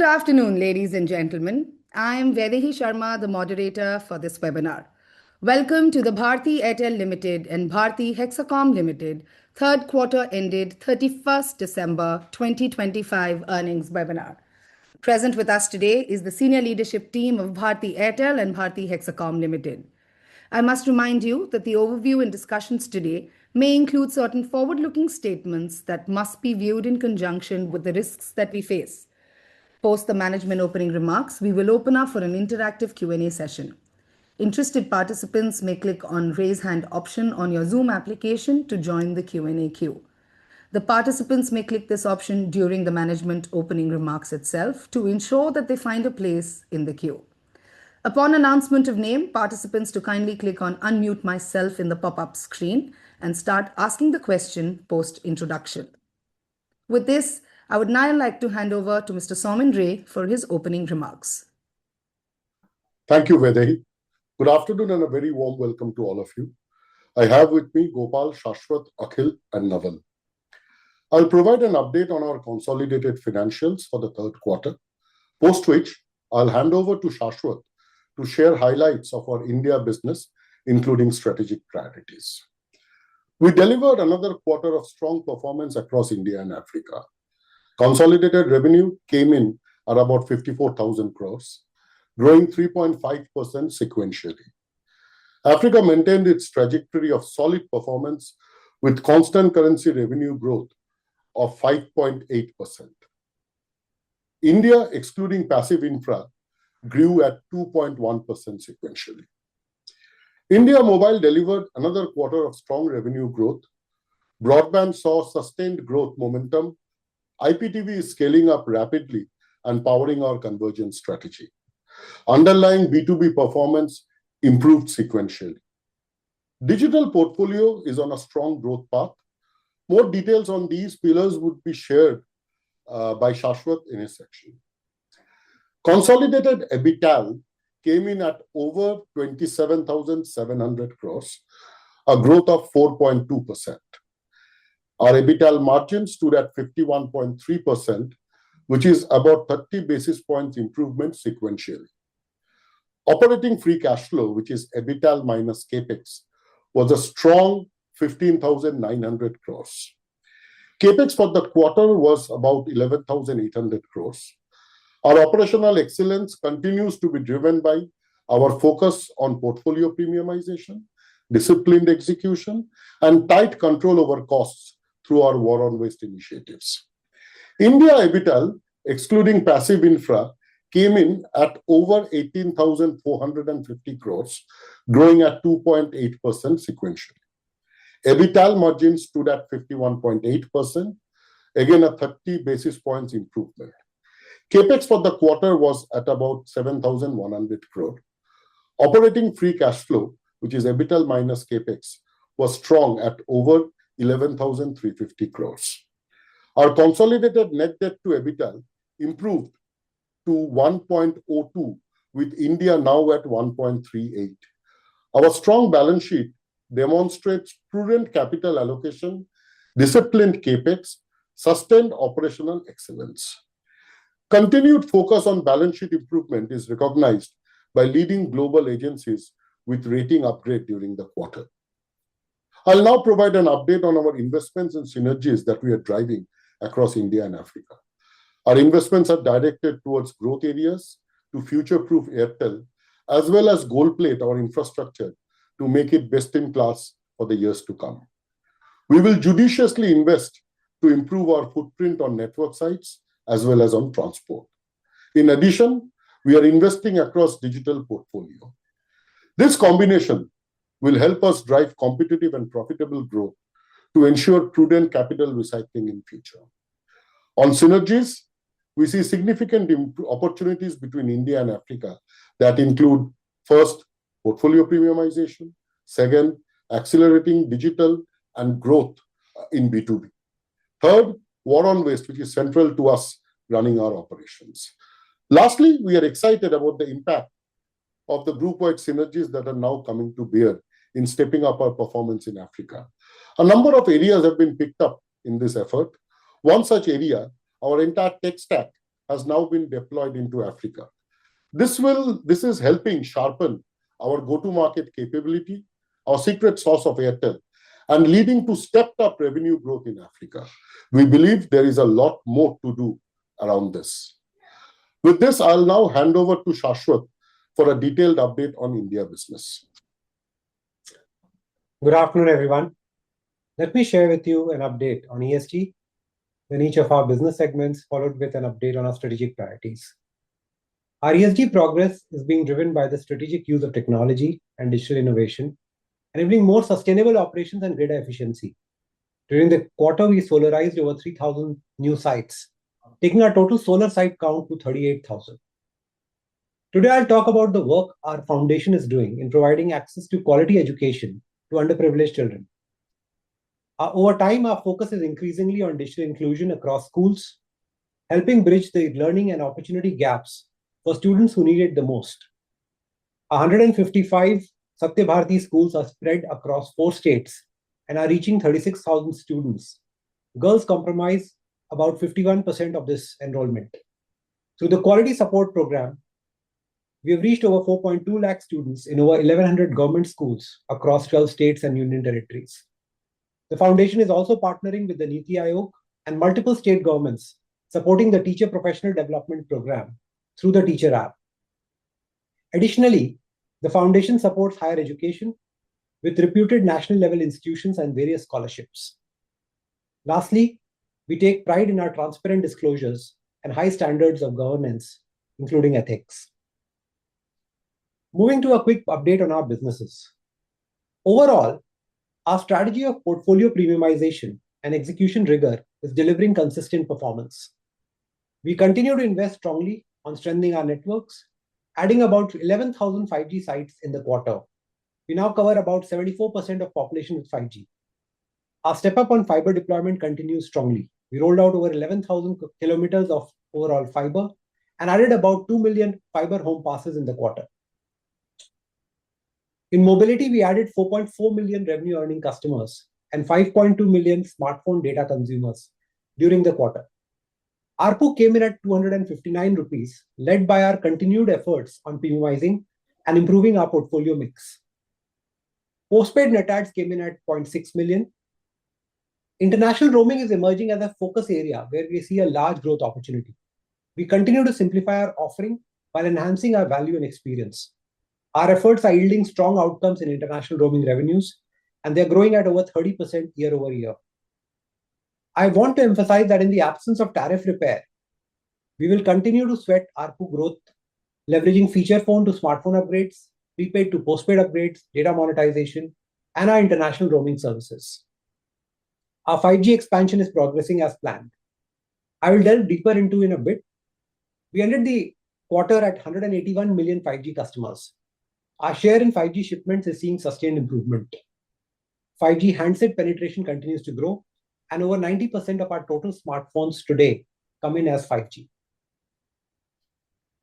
afternoon, ladies and gentlemen. I am Vaidehi Sharma, the moderator for this webinar. Welcome to the Bharti Airtel Limited and Bharti Hexacom Limited third quarter ended 31st December 2025 earnings webinar. Present with us today is the senior leadership team of Bharti Airtel and Bharti Hexacom Limited. I must remind you that the overview and discussions today may include certain forward-looking statements that must be viewed in conjunction with the risks that we face. Post the management opening remarks, we will open up for an interactive Q&A session. Interested participants may click on Raise Hand option on your Zoom application to join the Q&A queue. The participants may click this option during the management opening remarks itself to ensure that they find a place in the queue. Upon announcement of name, participants to kindly click on Unmute Myself in the pop-up screen and start asking the question post-introduction. With this, I would now like to hand over to Mr. Soumen Ray for his opening remarks. Thank you, Vaidehi. Good afternoon and a very warm welcome to all of you. I have with me Gopal, Shashwat, Akhil and Naval. I'll provide an update on our consolidated financials for the third quarter, post which I'll hand over to Shashwat to share highlights of our India business, including strategic priorities. We delivered another quarter of strong performance across India and Africa. Consolidated revenue came in at about 54,000 crores, growing 3.5% sequentially. Africa maintained its trajectory of solid performance with constant currency revenue growth of 5.8%. India, excluding passive infra, grew at 2.1% sequentially. India Mobile delivered another quarter of strong revenue growth. Broadband saw sustained growth momentum. IPTV is scaling up rapidly and powering our convergence strategy. Underlying B2B performance improved sequentially. Digital portfolio is on a strong growth path. More details on these pillars would be shared by Shashwat in his section. Consolidated EBITDA came in at over 27,700 crores, a growth of 4.2%. Our EBITDA margin stood at 51.3%, which is about 30 basis points improvement sequentially. Operating free cash flow, which is EBITDA minus CapEx, was a strong 15,900 crores. CapEx for the quarter was about 11,800 crores. Our operational excellence continues to be driven by our focus on portfolio premiumization, disciplined execution, and tight control over costs through our War on Waste initiatives. India EBITDA, excluding passive infra, came in at over 18,450 crores, growing at 2.8% sequentially. EBITDA margin stood at 51.8%, again a 30 basis points improvement. CapEx for the quarter was at about 7,100 crore. Operating free cash flow, which is EBITDA minus CapEx, was strong at over 11,350 crores. Our consolidated net debt to EBITDA improved to 1.02, with India now at 1.38. Our strong balance sheet demonstrates prudent capital allocation, disciplined CapEx, sustained operational excellence. Continued focus on balance sheet improvement is recognized by leading global agencies with rating upgrade during the quarter. I'll now provide an update on our investments and synergies that we are driving across India and Africa. Our investments are directed towards growth areas to future-proof Airtel, as well as gold plate our infrastructure to make it best in class for the years to come. We will judiciously invest to improve our footprint on network sites as well as on transport. In addition, we are investing across digital portfolio. This combination will help us drive competitive and profitable growth to ensure prudent capital recycling in future. On synergies, we see significant opportunities between India and Africa that include, first, portfolio premiumization, second, accelerating digital and growth in B2B. Third, War on Waste, which is central to us running our operations. Lastly, we are excited about the impact of the group-wide synergies that are now coming to bear in stepping up our performance in Africa. A number of areas have been picked up in this effort. One such area, our entire tech stack, has now been deployed into Africa. This is helping sharpen our go-to-market capability, our secret sauce of Airtel, and leading to stepped-up revenue growth in Africa. We believe there is a lot more to do around this. With this, I'll now hand over to Shashwat for a detailed update on India business. Good afternoon, everyone. Let me share with you an update on ESG, then each of our business segments, followed with an update on our strategic priorities. Our ESG progress is being driven by the strategic use of technology and digital innovation, enabling more sustainable operations and greater efficiency. During the quarter, we solarized over 3,000 new sites, taking our total solar site count to 38,000. Today, I'll talk about the work our foundation is doing in providing access to quality education to underprivileged children. Over time, our focus is increasingly on digital inclusion across schools, helping bridge the learning and opportunity gaps for students who need it the most. 155 Satya Bharti schools are spread across 4 states and are reaching 36,000 students. Girls comprise about 51% of this enrollment. Through the Quality Support Program, we have reached over 4.2 lakh students in over 1,100 government schools across 12 states and union territories. The foundation is also partnering with the Niti Aayog and multiple state governments, supporting the Teacher Professional Development Program through the Teacher app. Additionally, the foundation supports higher education with reputed national level institutions and various scholarships. Lastly, we take pride in our transparent disclosures and high standards of governance, including ethics. Moving to a quick update on our businesses. Overall, our strategy of portfolio premiumization and execution rigor is delivering consistent performance. We continue to invest strongly on strengthening our networks, adding about 11,000 5G sites in the quarter. We now cover about 74% of population with 5G. Our step up on fiber deployment continues strongly. We rolled out over 11,000 kilometers of overall fiber and added about 2 million fiber home passes in the quarter. In mobility, we added 4.4 million revenue earning customers and 5.2 million smartphone data consumers during the quarter. ARPU came in at 259 rupees, led by our continued efforts on premiumizing and improving our portfolio mix. Postpaid net adds came in at 0.6 million. International roaming is emerging as a focus area where we see a large growth opportunity. We continue to simplify our offering while enhancing our value and experience. Our efforts are yielding strong outcomes in international roaming revenues, and they're growing at over 30% year over year. I want to emphasize that in the absence of tariff repair, we will continue to sweat ARPU growth, leveraging feature phone to smartphone upgrades, prepaid to postpaid upgrades, data monetization, and our international roaming services. Our 5G expansion is progressing as planned. I will delve deeper into in a bit. We ended the quarter at 181 million 5G customers. Our share in 5G shipments is seeing sustained improvement. 5G handset penetration continues to grow, and over 90% of our total smartphones today come in as 5G.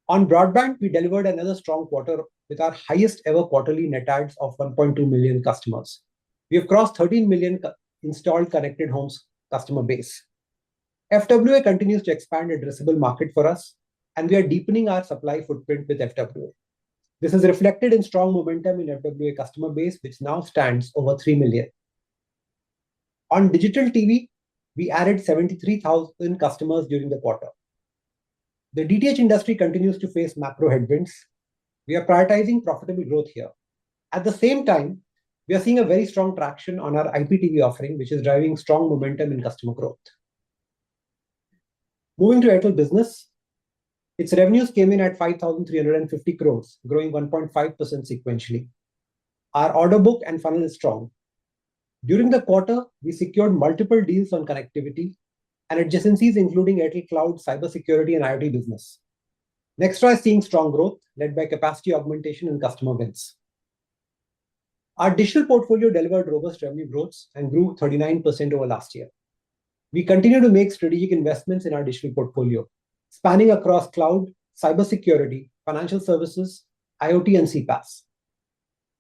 On broadband, we delivered another strong quarter with our highest ever quarterly net adds of 1.2 million customers. We have crossed 13 million installed connected homes customer base. FWA continues to expand addressable market for us, and we are deepening our supply footprint with FWA. This is reflected in strong momentum in FWA customer base, which now stands over 3 million. On digital TV, we added 73,000 customers during the quarter. The DTH industry continues to face macro headwinds. We are prioritizing profitable growth here. At the same time, we are seeing a very strong traction on our IPTV offering, which is driving strong momentum in customer growth. Moving to Airtel Business, its revenues came in at 5,350 crores, growing 1.5% sequentially. Our order book and funnel is strong. During the quarter, we secured multiple deals on connectivity and adjacencies, including Airtel Cloud, cybersecurity, and IoT business. Nextra is seeing strong growth, led by capacity augmentation and customer wins. Our digital portfolio delivered robust revenue growth and grew 39% over last year. We continue to make strategic investments in our digital portfolio, spanning across cloud, cybersecurity, financial services, IoT, and CPaaS.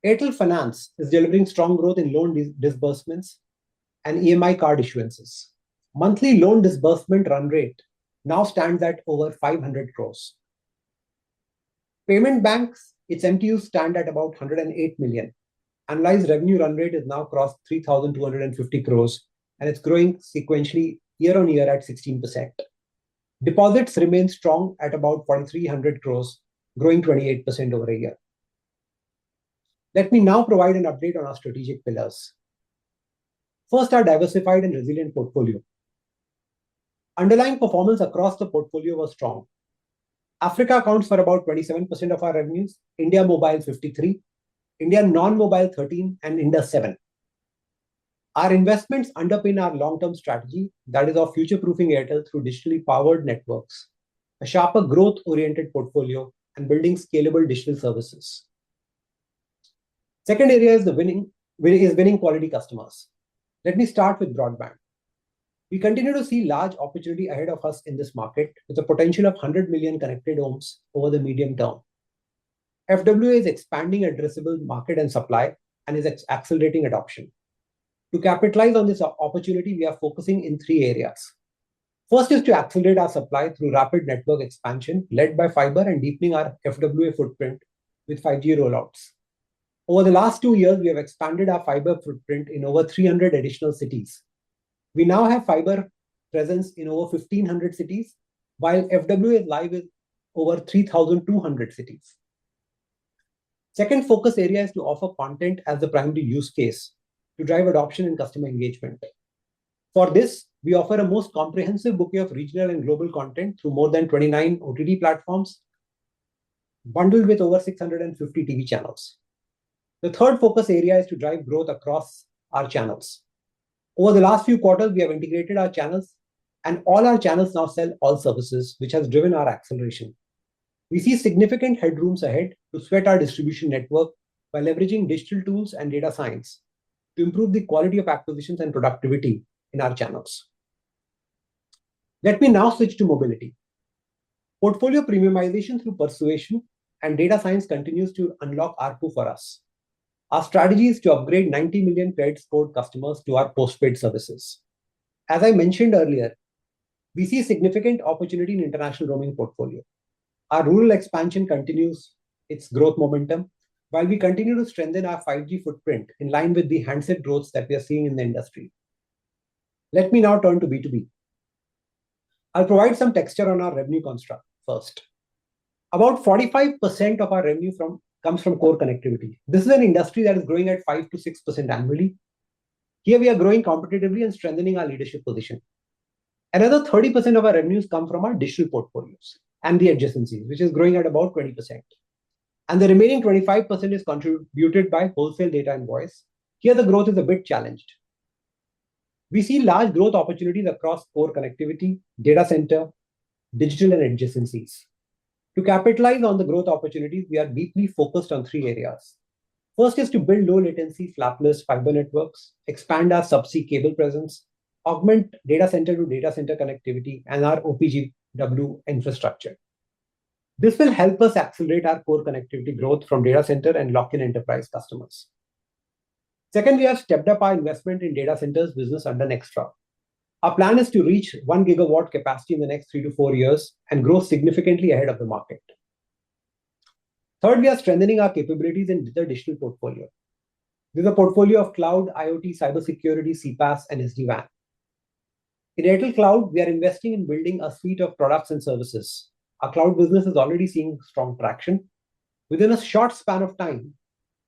Airtel Finance is delivering strong growth in loan disbursements and EMI card issuances. Monthly loan disbursement run rate now stands at over 500 crores. Payment banks, its MTUs stand at about 108 million. Annualized revenue run rate is now crossed 3,250 crores, and it's growing sequentially year on year at 16%. Deposits remain strong at about 4,300 crores, growing 28% over a year. Let me now provide an update on our strategic pillars. First, our diversified and resilient portfolio. Underlying performance across the portfolio was strong. Africa accounts for about 27% of our revenues, India mobile 53%, India non-mobile 13%, and Indus 7%. Our investments underpin our long-term strategy, that is of future-proofing Airtel through digitally powered networks, a sharper growth-oriented portfolio, and building scalable digital services. Second area is winning quality customers. Let me start with broadband. We continue to see large opportunity ahead of us in this market with a potential of 100 million connected homes over the medium term. FWA is expanding addressable market and supply and is accelerating adoption. To capitalize on this opportunity, we are focusing in three areas. First is to accelerate our supply through rapid network expansion led by fiber and deepening our FWA footprint with 5G rollouts. Over the last 2 years, we have expanded our fiber footprint in over 300 additional cities. We now have fiber presence in over 1,500 cities, while FWA is live in over 3,200 cities. Second focus area is to offer content as the primary use case to drive adoption and customer engagement. For this, we offer a most comprehensive bouquet of regional and global content through more than 29 OTT platforms, bundled with over 650 TV channels. The third focus area is to drive growth across our channels. Over the last few quarters, we have integrated our channels, and all our channels now sell all services, which has driven our acceleration. We see significant headrooms ahead to sweat our distribution network by leveraging digital tools and data science to improve the quality of acquisitions and productivity in our channels. Let me now switch to mobility. Portfolio premiumization through persuasion and data science continues to unlock ARPU for us. Our strategy is to upgrade 90 million credit scored customers to our postpaid services. As I mentioned earlier, we see significant opportunity in international roaming portfolio. Our rural expansion continues its growth momentum, while we continue to strengthen our 5G footprint in line with the handset growth that we are seeing in the industry. Let me now turn to B2B. I'll provide some texture on our revenue construct first. About 45% of our revenue comes from core connectivity. This is an industry that is growing at 5 to 6% annually. Here we are growing competitively and strengthening our leadership position. Another 30% of our revenues come from our digital portfolios and the adjacencies, which is growing at about 20%. And the remaining 25% is contributed by wholesale data and voice. Here the growth is a bit challenged. We see large growth opportunities across core connectivity, data center, digital and adjacencies. To capitalize on the growth opportunities, we are deeply focused on three areas. First is to build low latency flapless fiber networks, expand our subsea cable presence, augment data center to data center connectivity, and our OPGW infrastructure. This will help us accelerate our core connectivity growth from data center and lock in enterprise customers. Second, we have stepped up our investment in data centers business under Nextra. Our plan is to reach 1 gigawatt capacity in the next 3 to 4 years and grow significantly ahead of the market. Third, we are strengthening our capabilities in the digital portfolio. This is a portfolio of cloud, IoT, cybersecurity, CPaaS, and SD-WAN. In Airtel Cloud, we are investing in building a suite of products and services. Our cloud business is already seeing strong traction. Within a short span of time,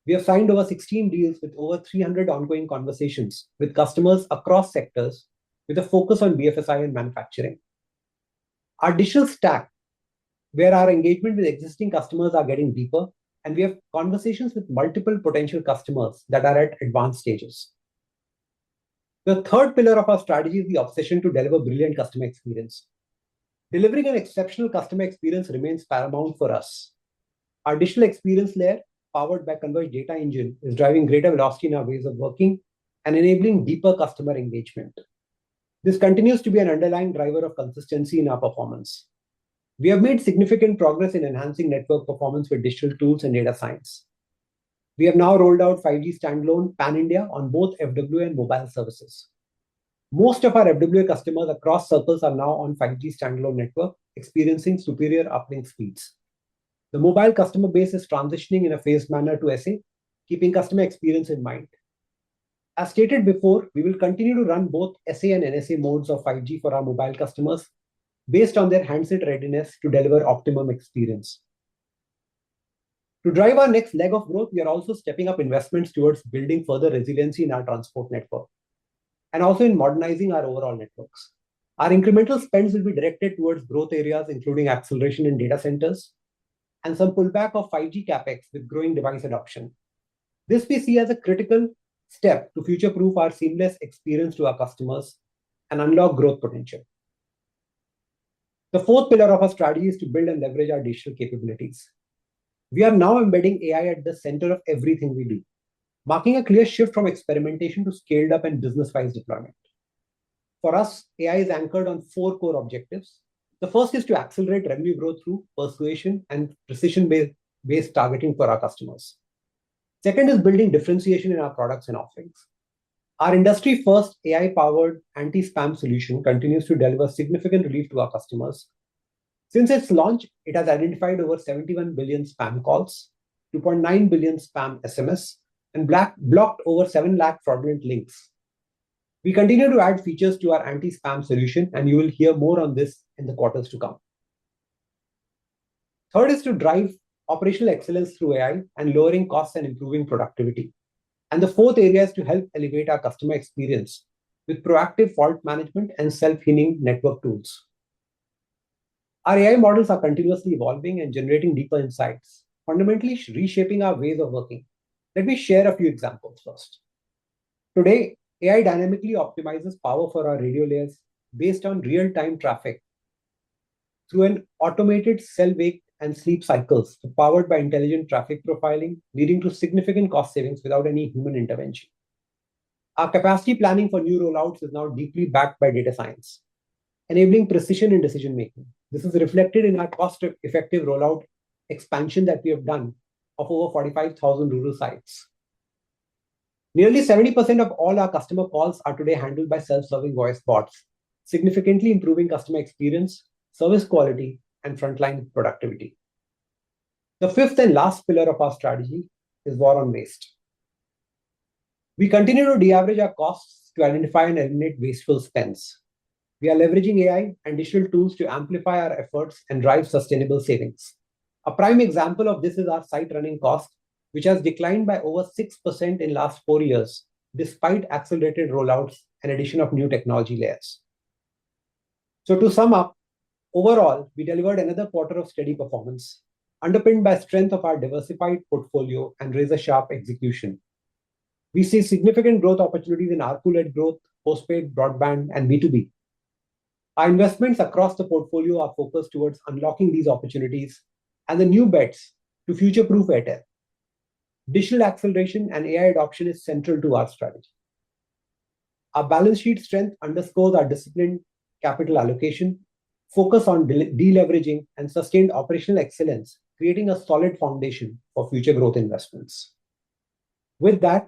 we have signed over 16 deals with over 300 ongoing conversations with customers across sectors with a focus on BFSI and manufacturing. Our digital stack, where our engagement with existing customers are getting deeper, and we have conversations with multiple potential customers that are at advanced stages. The third pillar of our strategy is the obsession to deliver brilliant customer experience. Delivering an exceptional customer experience remains paramount for us. Our digital experience layer, powered by Converged Data Engine, is driving greater velocity in our ways of working and enabling deeper customer engagement. This continues to be an underlying driver of consistency in our performance. We have made significant progress in enhancing network performance with digital tools and data science. We have now rolled out 5G standalone pan-India on both FWA and mobile services. Most of our FWA customers across circles are now on 5G standalone network, experiencing superior uplink speeds. The mobile customer base is transitioning in a phased manner to SA, keeping customer experience in mind. As stated before, we will continue to run both SA and NSA modes of 5G for our mobile customers based on their handset readiness to deliver optimum experience. To drive our next leg of growth, we are also stepping up investments towards building further resiliency in our transport network and also in modernizing our overall networks. Our incremental spends will be directed towards growth areas, including acceleration in data centers and some pullback of 5G capex with growing device adoption. This we see as a critical step to future-proof our seamless experience to our customers and unlock growth potential. The fourth pillar of our strategy is to build and leverage our digital capabilities. We are now embedding AI at the center of everything we do, marking a clear shift from experimentation to scaled up and business-wise deployment. For us, AI is anchored on 4 core objectives. The first is to accelerate revenue growth through persuasion and precision-based targeting for our customers. Second is building differentiation in our products and offerings. Our industry-first AI-powered anti-spam solution continues to deliver significant relief to our customers. Since its launch, it has identified over 71 billion spam calls, 2.9 billion spam SMS, and blocked over 7 lakh fraudulent links. We continue to add features to our anti-spam solution, and you will hear more on this in the quarters to come. Third is to drive operational excellence through AI and lowering costs and improving productivity. And the fourth area is to help elevate our customer experience with proactive fault management and self-healing network tools. Our AI models are continuously evolving and generating deeper insights, fundamentally reshaping our ways of working. Let me share a few examples first. Today, AI dynamically optimizes power for our radio layers based on real-time traffic through an automated cell wake and sleep cycles powered by intelligent traffic profiling, leading to significant cost savings without any human intervention. Our capacity planning for new rollouts is now deeply backed by data science, enabling precision in decision-making. This is reflected in our cost-effective rollout expansion that we have done of over 45,000 rural sites. Nearly 70% of all our customer calls are today handled by self-serving voice bots, significantly improving customer experience, service quality, and frontline productivity. The fifth and last pillar of our strategy is war on waste. We continue to de-average our costs to identify and eliminate wasteful spends. We are leveraging AI and digital tools to amplify our efforts and drive sustainable savings. A prime example of this is our site running cost, which has declined by over 6% in last 4 years, despite accelerated rollouts and addition of new technology layers. So to sum up, overall, we delivered another quarter of steady performance, underpinned by strength of our diversified portfolio and razor-sharp execution. We see significant growth opportunities in ARPU-led growth, postpaid, broadband, and B2B. Our investments across the portfolio are focused towards unlocking these opportunities and the new bets to future-proof Airtel. Digital acceleration and AI adoption is central to our strategy. Our balance sheet strength underscores our disciplined capital allocation, focus on deleveraging, and sustained operational excellence, creating a solid foundation for future growth investments. With that,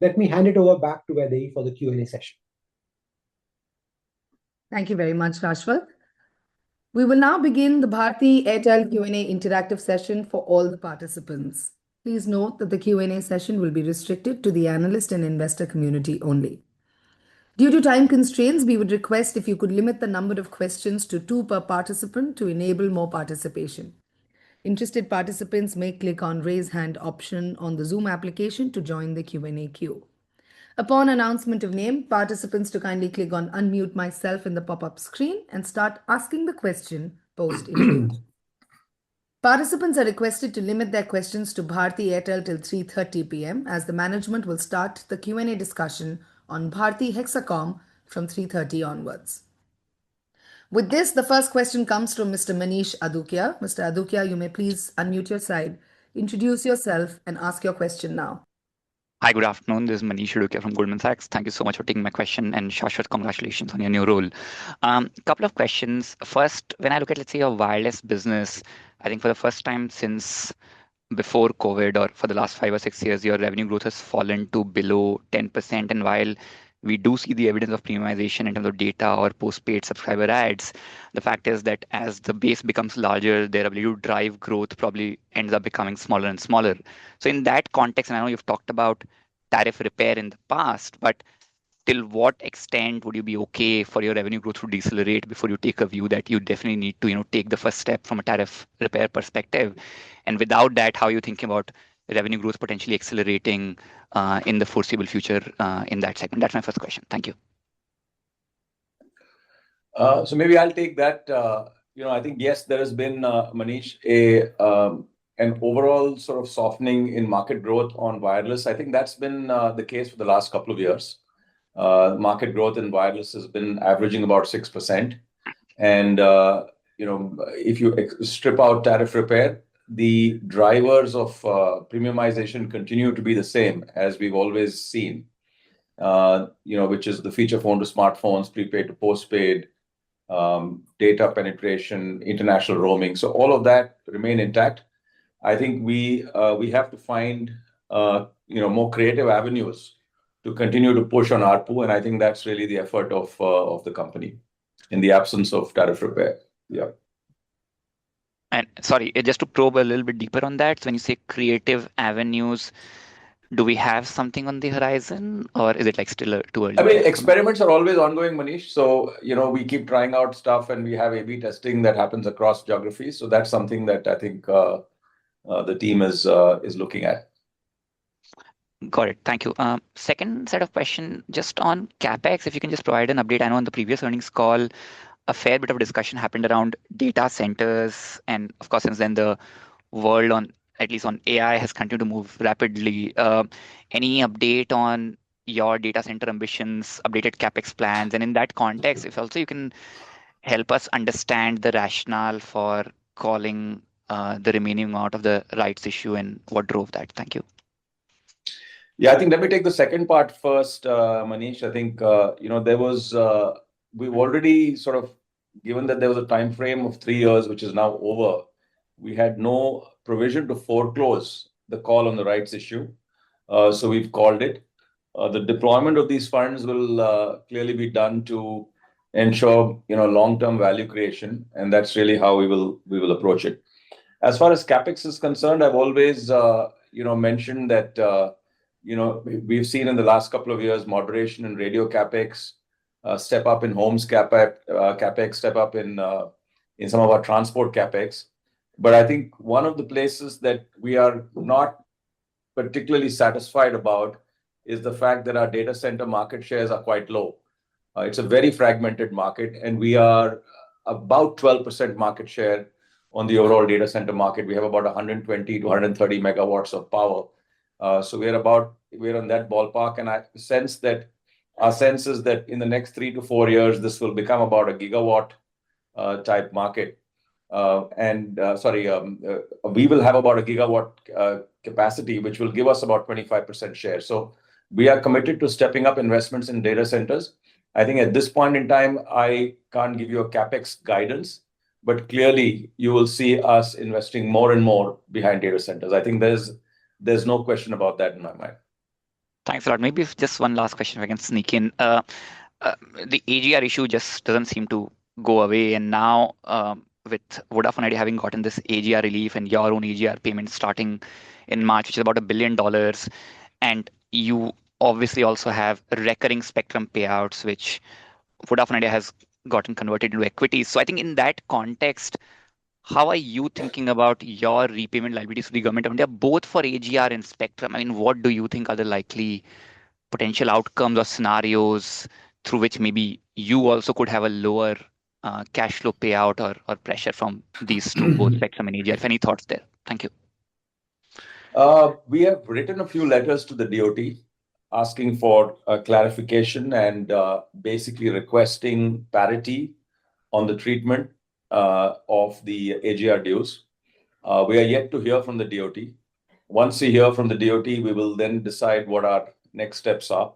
let me hand it over back to Vaidehi for the Q&A session. Thank you very much, Rashwat. We will now begin the Bharti Airtel Q&A interactive session for all the participants. Please note that the Q&A session will be restricted to the analyst and investor community only. Due to time constraints, we would request if you could limit the number of questions to 2 per participant to enable more participation. Interested participants may click on Raise Hand option on the Zoom application to join the Q&A queue. Upon announcement of name, participants to kindly click on Unmute Myself in the pop-up screen and start asking the question post-input. Participants are requested to limit their questions to Bharti Airtel till 3:30 p.m. as the management will start the Q&A discussion on Bharti Hexacom from 3:30 onwards. With this, the first question comes from Mr. Manish Adukia. Mr. Adukia, you may please unmute your side, introduce yourself, and ask your question now. Hi, good afternoon. This is Manish Adukia from Goldman Sachs. Thank you so much for taking my question, and Shashwat, congratulations on your new role. Couple of questions. First, when I look at, let's say, your wireless business, I think for the first time since before COVID or for the last 5 or 6 years, your revenue growth has fallen to below 10%. And while we do see the evidence of premiumization in terms of data or postpaid subscriber ads. The fact is that as the base becomes larger, their ability to drive growth probably ends up becoming smaller and smaller. So in that context, and I know you've talked about tariff repair in the past, but till what extent would you be okay for your revenue growth to decelerate before you take a view that you definitely need to, take the first step from a tariff repair perspective? And without that, how are you thinking about revenue growth potentially accelerating in the foreseeable future in that segment? That's my first question. Thank you. So maybe I'll take that. I think, yes, there has been, Manish, an overall sort of softening in market growth on wireless. I think that's been the case for the last couple of years. Market growth in wireless has been averaging about 6%. And, if you strip out tariff repair, the drivers of premiumization continue to be the same as we've always seen, which is the feature phone to smartphones, prepaid to postpaid, data penetration, international roaming. So all of that remain intact. I think we have to find more creative avenues to continue to push on ARPU, and I think that's really the effort of the company in the absence of tariff repair. Yeah. And sorry, just to probe a little bit deeper on that. So when you say creative avenues, do we have something on the horizon, or is it like still too early? I mean, experiments are always ongoing, Manish. So, we keep trying out stuff, and we have A/B testing that happens across geographies. So that's something that I think the team is looking at. Got it. Thank you. Second set of question, just on CapEx, if you can just provide an update. I know on the previous earnings call, a fair bit of discussion happened around data centers. And of course, since then, the world at least on AI has continued to move rapidly. Any update on your data center ambitions, updated CapEx plans? And in that context, if also you can help us understand the rationale for calling the remaining amount of the rights issue and what drove that. Thank you. Yeah, I think let me take the second part first, Manish. I think, we've already sort of, given that there was a time frame of 3 years, which is now over, we had no provision to foreclose the call on the rights issue. So we've called it. The deployment of these funds will clearly be done to ensure, long-term value creation. And that's really how we will approach it. As far as CapEx is concerned, I've always, mentioned that, we've seen in the last couple of years moderation in radio CapEx, step up in homes CapEx, step up in some of our transport CapEx. But I think one of the places that we are not particularly satisfied about is the fact that our data center market shares are quite low. It's a very fragmented market, and we are about 12% market share on the overall data center market. We have about 120 to 130 megawatts of power. So we're on that ballpark, and our sense is that in the next 3 to 4 years, this will become about a gigawatt type market. We will have about a gigawatt capacity, which will give us about 25% share. So we are committed to stepping up investments in data centers. I think at this point in time, I can't give you a CapEx guidance, but clearly you will see us investing more and more behind data centers. I think there's no question about that in my mind. Thanks a lot. Maybe just one last question if I can sneak in. The AGR issue just doesn't seem to go away. And now with Vodafone Idea having gotten this AGR relief and your own AGR payment starting in March, which is about $1 billion. And you obviously also have recurring spectrum payouts, which Vodafone Idea has gotten converted into equity. So I think in that context, how are you thinking about your repayment liabilities to the government of India, both for AGR and spectrum? I mean, what do you think are the likely potential outcomes or scenarios through which maybe you also could have a lower cash flow payout or pressure from these two, both spectrum and AGR? If any thoughts there? Thank you. We have written a few letters to the DoT asking for clarification and basically requesting parity on the treatment of the AGR dues. We are yet to hear from the DoT. Once we hear from the DoT, we will then decide what our next steps are.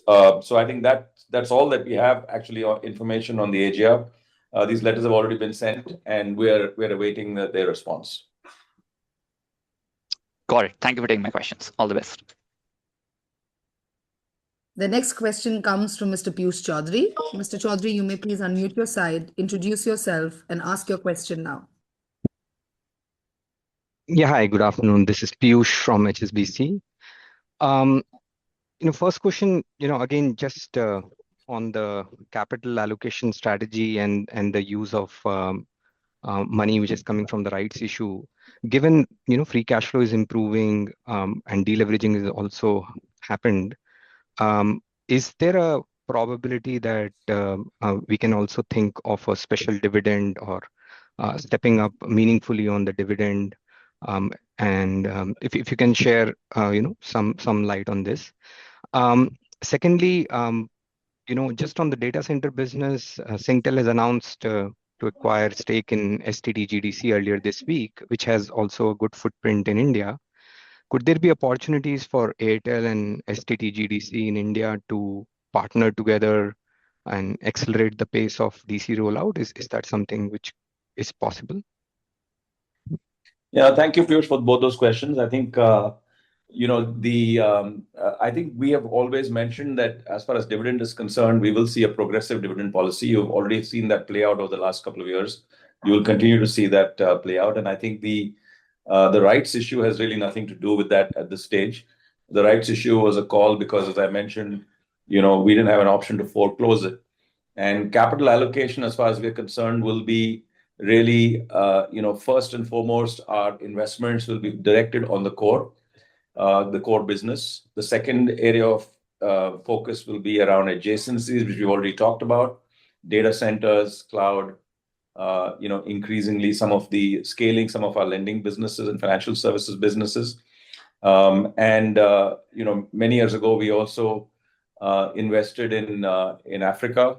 So I think that's all that we have actually information on the AGR. These letters have already been sent, and we're awaiting their response. Got it. Thank you for taking my questions. All the best. The next question comes from Mr. Piyush Chaudhary. Mr. Chaudhary, you may please unmute your side, introduce yourself, and ask your question now. Yeah, hi, good afternoon. This is Piyush from HSBC. First question, again, just on the capital allocation strategy and the use of money which is coming from the rights issue. Given, free cash flow is improving and deleveraging is also happened, is there a probability that we can also think of a special dividend or stepping up meaningfully on the dividend? If you can share, some light on this. Secondly, just on the data center business, Singtel has announced to acquire stake in STT GDC earlier this week, which has also a good footprint in India. Could there be opportunities for Airtel and STT GDC in India to partner together and accelerate the pace of DC rollout? Is that something which is possible? Yeah, thank you, Piyush, for both those questions. I think I think we have always mentioned that as far as dividend is concerned, we will see a progressive dividend policy. You've already seen that play out over the last couple of years. You will continue to see that play out. And I think the rights issue has really nothing to do with that at this stage. The rights issue was a call because, as I mentioned, we didn't have an option to foreclose it. And capital allocation, as far as we're concerned, will be really, first and foremost, our investments will be directed on the core business. The second area of focus will be around adjacencies, which we've already talked about, data centers, cloud, increasingly some of our lending businesses and financial services businesses. Many years ago, we also invested in Africa.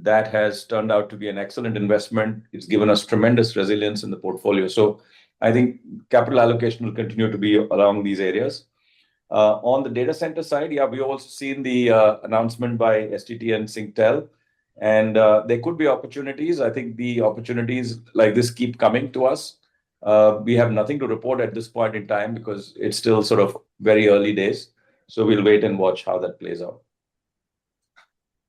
That has turned out to be an excellent investment. It's given us tremendous resilience in the portfolio. So I think capital allocation will continue to be along these areas. On the data center side, yeah, we've also seen the announcement by STT and Singtel. And there could be opportunities. I think the opportunities like this keep coming to us. We have nothing to report at this point in time because it's still sort of very early days. So we'll wait and watch how that plays out.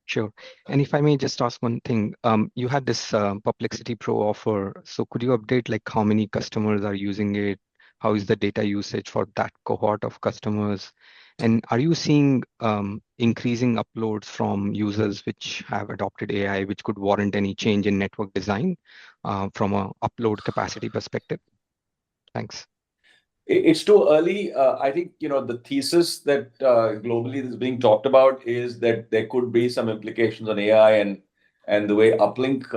Sure. And if I may just ask one thing, you had this Perplexity Pro offer. So could you update like how many customers are using it? How is the data usage for that cohort of customers? And are you seeing increasing uploads from users which have adopted AI, which could warrant any change in network design from an upload capacity perspective? Thanks. It's too early. I think, the thesis that globally is being talked about is that there could be some implications on AI and the way uplink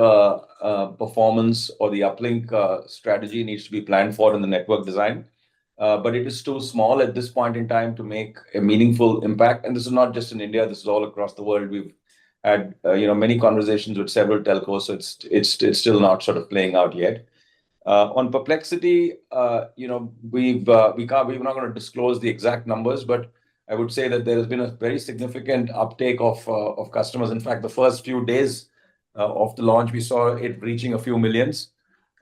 performance or the uplink strategy needs to be planned for in the network design. But it is too small at this point in time to make a meaningful impact. And this is not just in India. This is all across the world. We've had, many conversations with several telcos. So it's still not sort of playing out yet. On Perplexity, we're not going to disclose the exact numbers, but I would say that there has been a very significant uptake of customers. In fact, the first few days of the launch, we saw it reaching a few millions.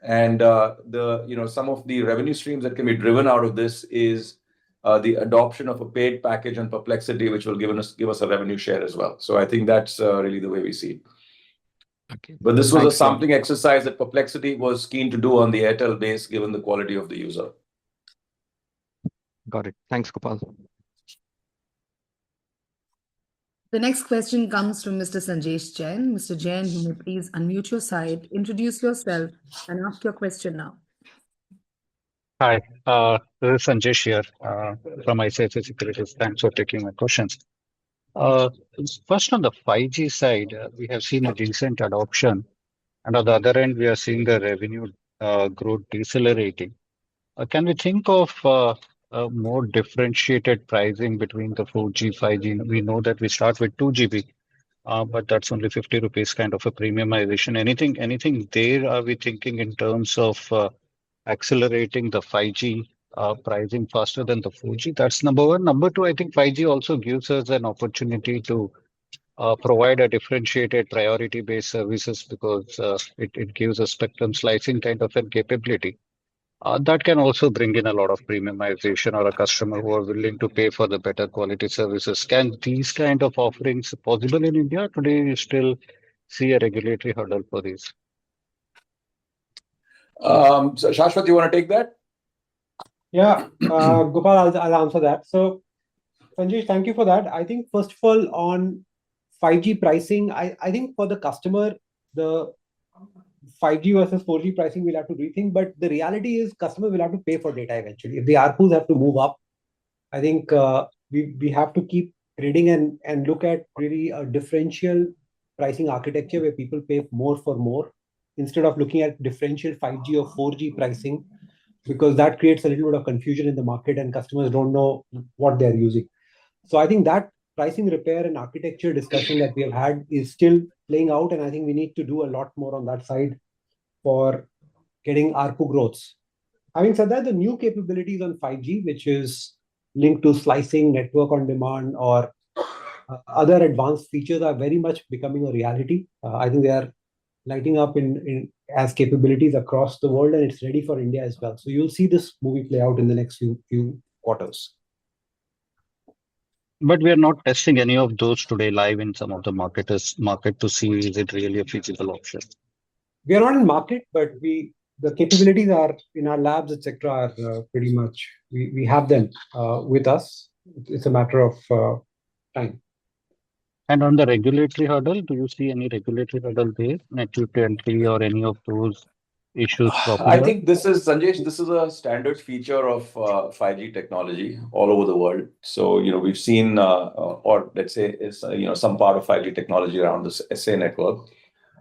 And some of the revenue streams that can be driven out of this is the adoption of a paid package on Perplexity, which will give us a revenue share as well. So I think that's really the way we see it. Okay. But this was a sampling exercise that Perplexity was keen to do on the Airtel base, given the quality of the user. Got it. Thanks, Gopal. The next question comes from Mr. Sanjesh Jain. Mr. Jain, you may please unmute your side, introduce yourself, and ask your question now. Hi, this is Sanjesh here from ICICI Securities. Thanks for taking my questions. First, on the 5G side, we have seen a decent adoption. And on the other end, we are seeing the revenue growth decelerating. Can we think of a more differentiated pricing between the 4G, 5G? We know that we start with 2 GB, but that's only 50 rupees kind of a premiumization. Anything there are we thinking in terms of accelerating the 5G pricing faster than the 4G? That's number one. Number two, I think 5G also gives us an opportunity to provide a differentiated priority-based services because it gives a spectrum slicing kind of a capability. That can also bring in a lot of premiumization or a customer who are willing to pay for the better quality services. Can these kind of offerings possible in India? Today, you still see a regulatory hurdle for these. So Shashwat, you want to take that? Yeah, Gopal, I'll answer that. So, Sanjay, thank you for that. I think, first of all, on 5G pricing, I think for the customer, the 5G versus 4G pricing we'll have to rethink. But the reality is, customers will have to pay for data eventually. If the ARPUs have to move up, I think we have to keep reading and look at really a differential pricing architecture where people pay more for more instead of looking at differential 5G or 4G pricing, because that creates a little bit of confusion in the market and customers don't know what they're using. So I think that pricing repair and architecture discussion that we have had is still playing out, and I think we need to do a lot more on that side for getting ARPU growths. Having said that, the new capabilities on 5G, which is linked to slicing, network on demand, or other advanced features, are very much becoming a reality. I think they are lighting up as capabilities across the world, and it's ready for India as well. So you'll see this movie play out in the next few quarters. But we are not testing any of those today live in some of the market to see is it really a feasible option. We are not in market, but the capabilities are in our labs, etc. Are pretty much we have them with us. It's a matter of time. And on the regulatory hurdle, do you see any regulatory hurdle there, net neutrality or any of those issues cropping I up? think this is, Sanjesh, this is a standard feature of 5G technology all over the world. So, we've seen, or let's say, some part of 5G technology around this SA network.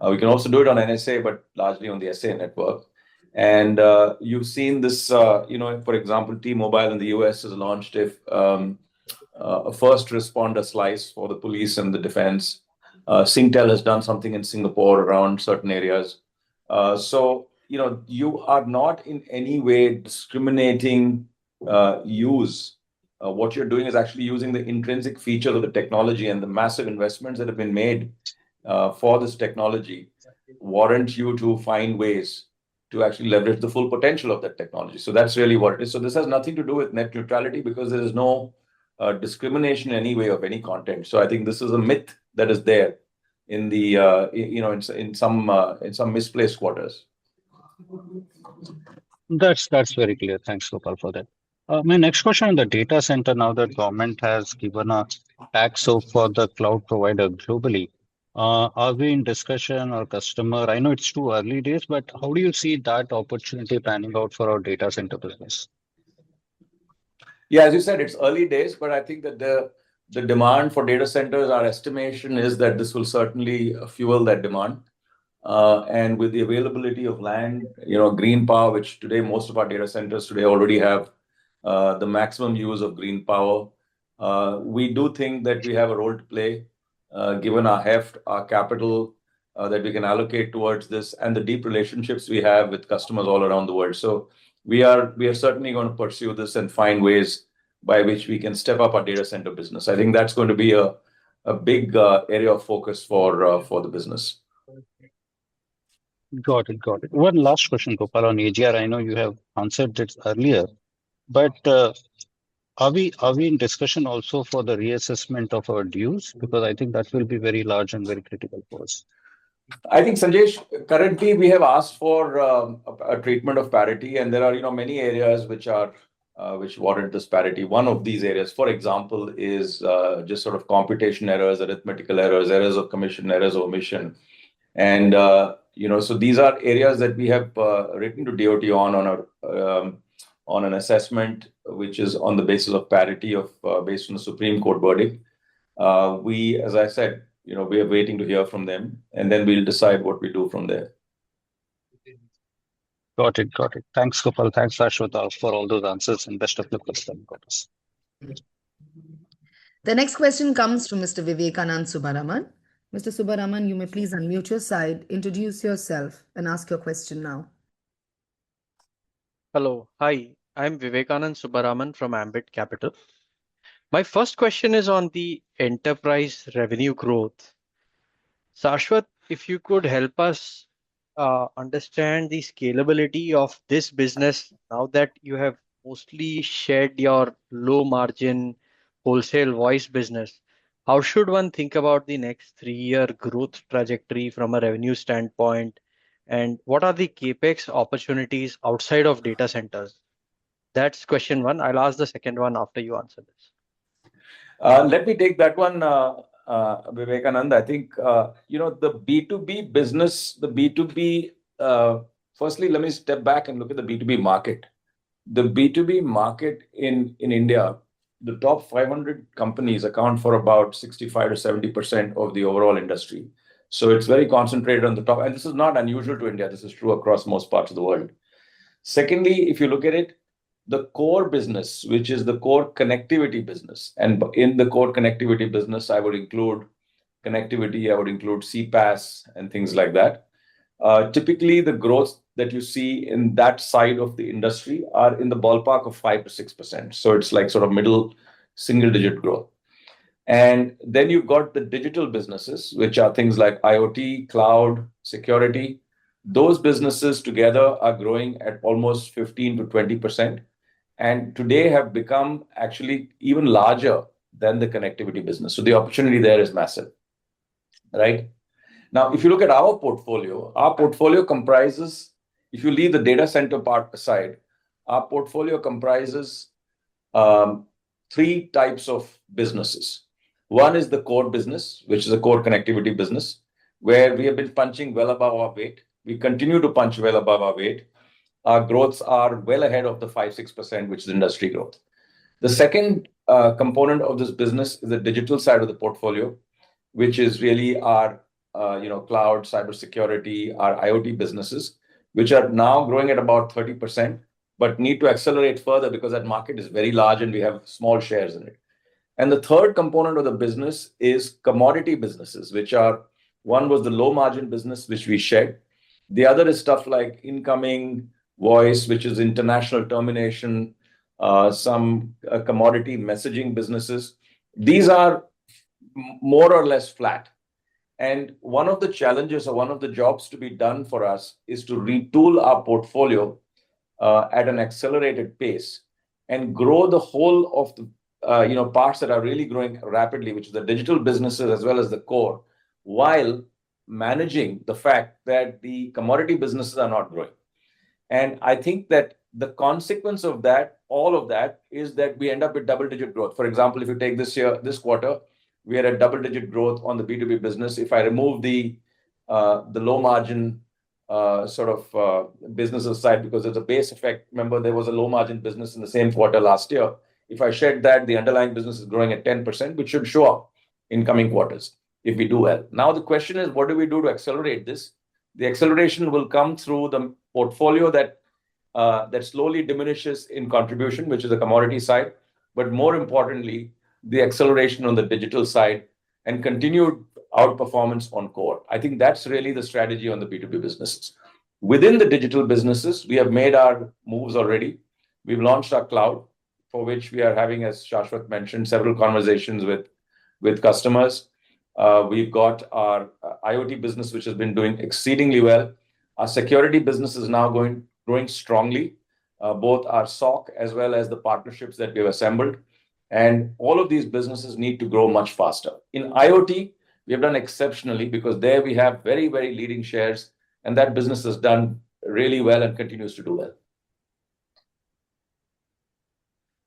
We can also do it on NSA, but largely on the SA network. And you've seen this, for example, T-Mobile in the US has launched a first responder slice for the police and the defense. Singtel has done something in Singapore around certain areas. So, you are not in any way discriminating use. What you're doing is actually using the intrinsic features of the technology, and the massive investments that have been made for this technology warrant you to find ways to actually leverage the full potential of that technology. So that's really what it is. So this has nothing to do with net neutrality, because there is no discrimination in any way of any content. So I think this is a myth that is there in the in some misplaced quarters. That's very clear. Thanks, Gopal, for that. My next question on the data center. Now that government has given a tax off for the cloud provider globally, are we in discussion or customer? I know it's too early days, but how do you see that opportunity panning out for our data center business? Yeah, as you said, it's early days, but I think that the demand for data centers, our estimation is that this will certainly fuel that demand. And with the availability of land, green power, which today most of our data centers today already have the maximum use of green power, we do think that we have a role to play, given our heft, our capital that we can allocate towards this, and the deep relationships we have with customers all around the world. So we are certainly going to pursue this and find ways by which we can step up our data center business. I think that's going to be a big area of focus for the business. Got it. One last question, Gopal, on AGR. I know you have answered it earlier, but are we in discussion also for the reassessment of our dues? Because I think that will be very large and very critical for us. I think, Sanjesh, currently we have asked for a treatment of parity, and there are many areas which warrant this parity. One of these areas, for example, is just sort of computation errors, arithmetical errors, errors of commission, errors of omission, and so these are areas that we have written to DOT on an assessment which is on the basis of parity based on the Supreme Court verdict. As I said, we are waiting to hear from them, and then we'll decide what we do from there. Got it. Thanks, Gopal. Thanks, Shashwat, for all those answers, and best of luck with them. The next question comes from Mr. Vivekanand Subaraman. Mr. Subaraman, you may please unmute your side, introduce yourself, and ask your question now. Hello. Hi, I'm Vivekanand Subaraman from Ambit Capital. My first question is on the enterprise revenue growth. Shashwat, if you could help us understand the scalability of this business now that you have mostly shed your low margin wholesale voice business. How should one think about the next 3-year growth trajectory from a revenue standpoint? And what are the capex opportunities outside of data centers? That's question one. I'll ask the second one after you answer this. Let me take that one, Vivekanand. I think, the B2B business, the B2B, firstly, let me step back and look at the B2B market. The B2B market in India, the top 500 companies account for about 65 to 70% of the overall industry. So it's very concentrated on the top. And this is not unusual to India. This is true across most parts of the world. Secondly, if you look at it, the core business, which is the core connectivity business, and in the core connectivity business, I would include connectivity, I would include CPaaS and things like that. Typically, the growth that you see in that side of the industry are in the ballpark of 5 to 6%. So it's like sort of middle single-digit growth. And then you've got the digital businesses, which are things like IoT, cloud, security. Those businesses together are growing at almost 15 to 20%. And today have become actually even larger than the connectivity business. So the opportunity there is massive, right? Now, if you look at our portfolio comprises, if you leave the data center part aside, our portfolio comprises three types of businesses. One is the core business, which is a core connectivity business, where we have been punching well above our weight. We continue to punch well above our weight. Our growths are well ahead of the 5-6%, which is industry growth. The second component of this business is the digital side of the portfolio, which is really our cloud, cybersecurity, our IoT businesses, which are now growing at about 30%, but need to accelerate further because that market is very large and we have small shares in it. And the third component of the business is commodity businesses, which are, one was the low margin business, which we shed. The other is stuff like incoming voice, which is international termination, some commodity messaging businesses. These are more or less flat. And one of the challenges or one of the jobs to be done for us is to retool our portfolio at an accelerated pace and grow the whole of the parts that are really growing rapidly, which is the digital businesses as well as the core, while managing the fact that the commodity businesses are not growing. And I think that the consequence of that, all of that, is that we end up with double-digit growth. For example, if you take this quarter, we had a double-digit growth on the B2B business. If I remove the low margin businesses side, because there's a base effect. Remember, there was a low margin business in the same quarter last year. If I shed that, the underlying business is growing at 10%, which should show up in coming quarters if we do well. Now, the question is, what do we do to accelerate this? The acceleration will come through the portfolio that slowly diminishes in contribution, which is the commodity side, but more importantly, the acceleration on the digital side and continued outperformance on core. I think that's really the strategy on the B2B businesses. Within the digital businesses, we have made our moves already. We've launched our cloud, for which we are having, as Shashwat mentioned, several conversations with customers. We've got our IoT business, which has been doing exceedingly well. Our security business is now growing strongly, both our SOC as well as the partnerships that we have assembled. And all of these businesses need to grow much faster. In IoT, we have done exceptionally because there we have very, very leading shares, and that business has done really well and continues to do well.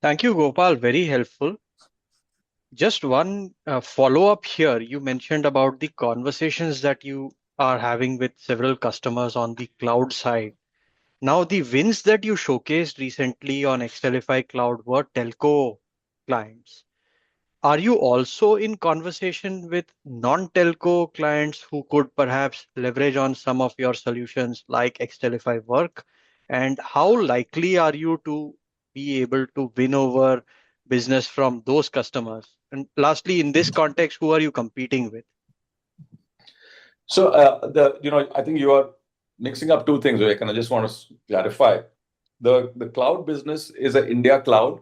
Thank you, Gopal. Very helpful. Just one follow-up here. You mentioned about the conversations that you are having with several customers on the cloud side. Now, the wins that you showcased recently on Xtelify Cloud were telco clients. Are you also in conversation with non-telco clients who could perhaps leverage on some of your solutions like Xtelify Work? And how likely are you to be able to win over business from those customers? And lastly, in this context, who are you competing with? So, I think you are mixing up two things, Vivek, and I just want to clarify. The cloud business is an India cloud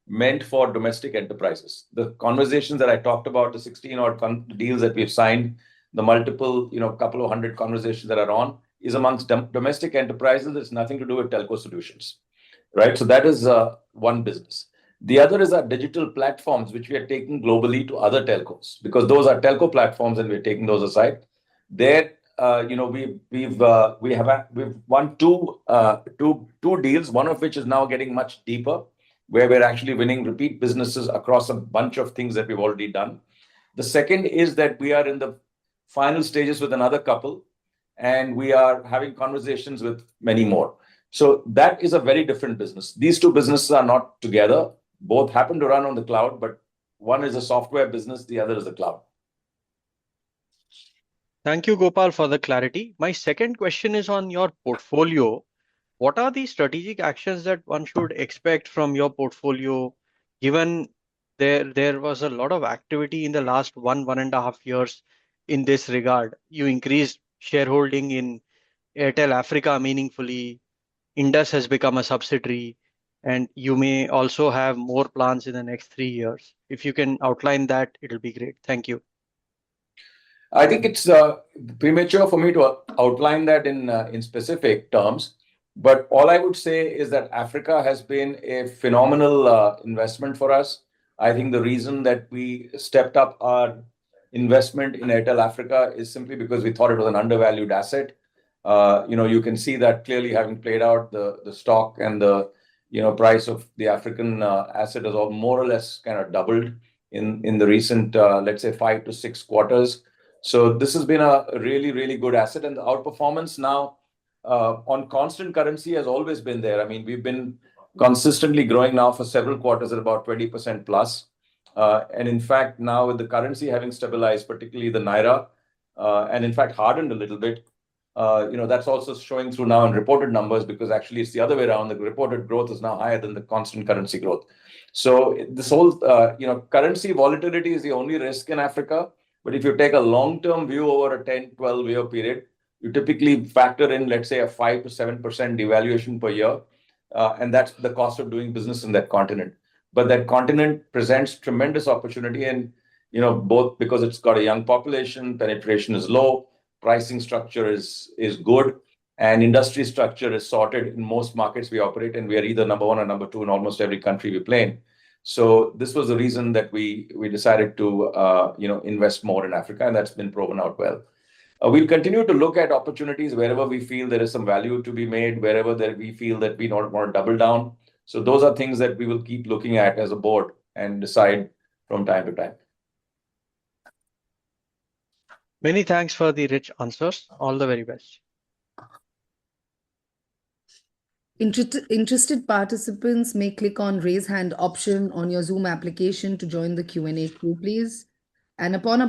meant for domestic enterprises. The conversations that I talked about, the 16 odd deals that we've signed, the multiple, couple of hundred conversations that are on, is amongst domestic enterprises. It's nothing to do with telco solutions, right? So that is one business. The other is our digital platforms, which we are taking globally to other telcos, because those are telco platforms, and we're taking those aside. There, we've won two deals, one of which is now getting much deeper, where we're actually winning repeat businesses across a bunch of things that we've already done. The second is that we are in the final stages with another couple, and we are having conversations with many more. So that is a very different business. These two businesses are not together. Both happen to run on the cloud, but one is a software business, the other is a cloud. Thank you, Gopal, for the clarity. My second question is on your portfolio. What are the strategic actions that one should expect from your portfolio, given there was a lot of activity in the last 1.5 years in this regard? You increased shareholding in Airtel Africa meaningfully. Indus has become a subsidiary, and you may also have more plans in the next 3 years. If you can outline that, it'll be great. Thank you. I think it's premature for me to outline that in specific terms, but all I would say is that Africa has been a phenomenal investment for us. I think the reason that we stepped up our investment in Airtel Africa is simply because we thought it was an undervalued asset. You can see that clearly having played out. The stock and the price of the African asset has all more or less kind of doubled in the recent, let's say, 5 to 6 quarters. So this has been a really, really good asset. And the outperformance now on constant currency has always been there. I mean, we've been consistently growing now for several quarters at about 20% plus. And in fact, now with the currency having stabilized, particularly the Naira, and in fact hardened a little bit, that's also showing through now in reported numbers, because actually it's the other way around. The reported growth is now higher than the constant currency growth. So this whole, currency volatility is the only risk in Africa. But if you take a long-term view over a 10, 12-year period, you typically factor in, let's say, a 5 to 7% devaluation per year. And that's the cost of doing business in that continent. But that continent presents tremendous opportunity. And, both because it's got a young population, penetration is low, pricing structure is good, and industry structure is sorted in most markets we operate in. We are either number one or number two in almost every country we play in. So this was the reason that we decided to invest more in Africa, and that's been proven out well. We'll continue to look at opportunities wherever we feel there is some value to be made, wherever that we feel that we don't want to double down. So those are things that we will keep looking at as a board and decide from time to time. Many thanks for the rich answers. All the very best. Interested participants may click on raise hand option on your Zoom application to join the Q&A queue, please. And upon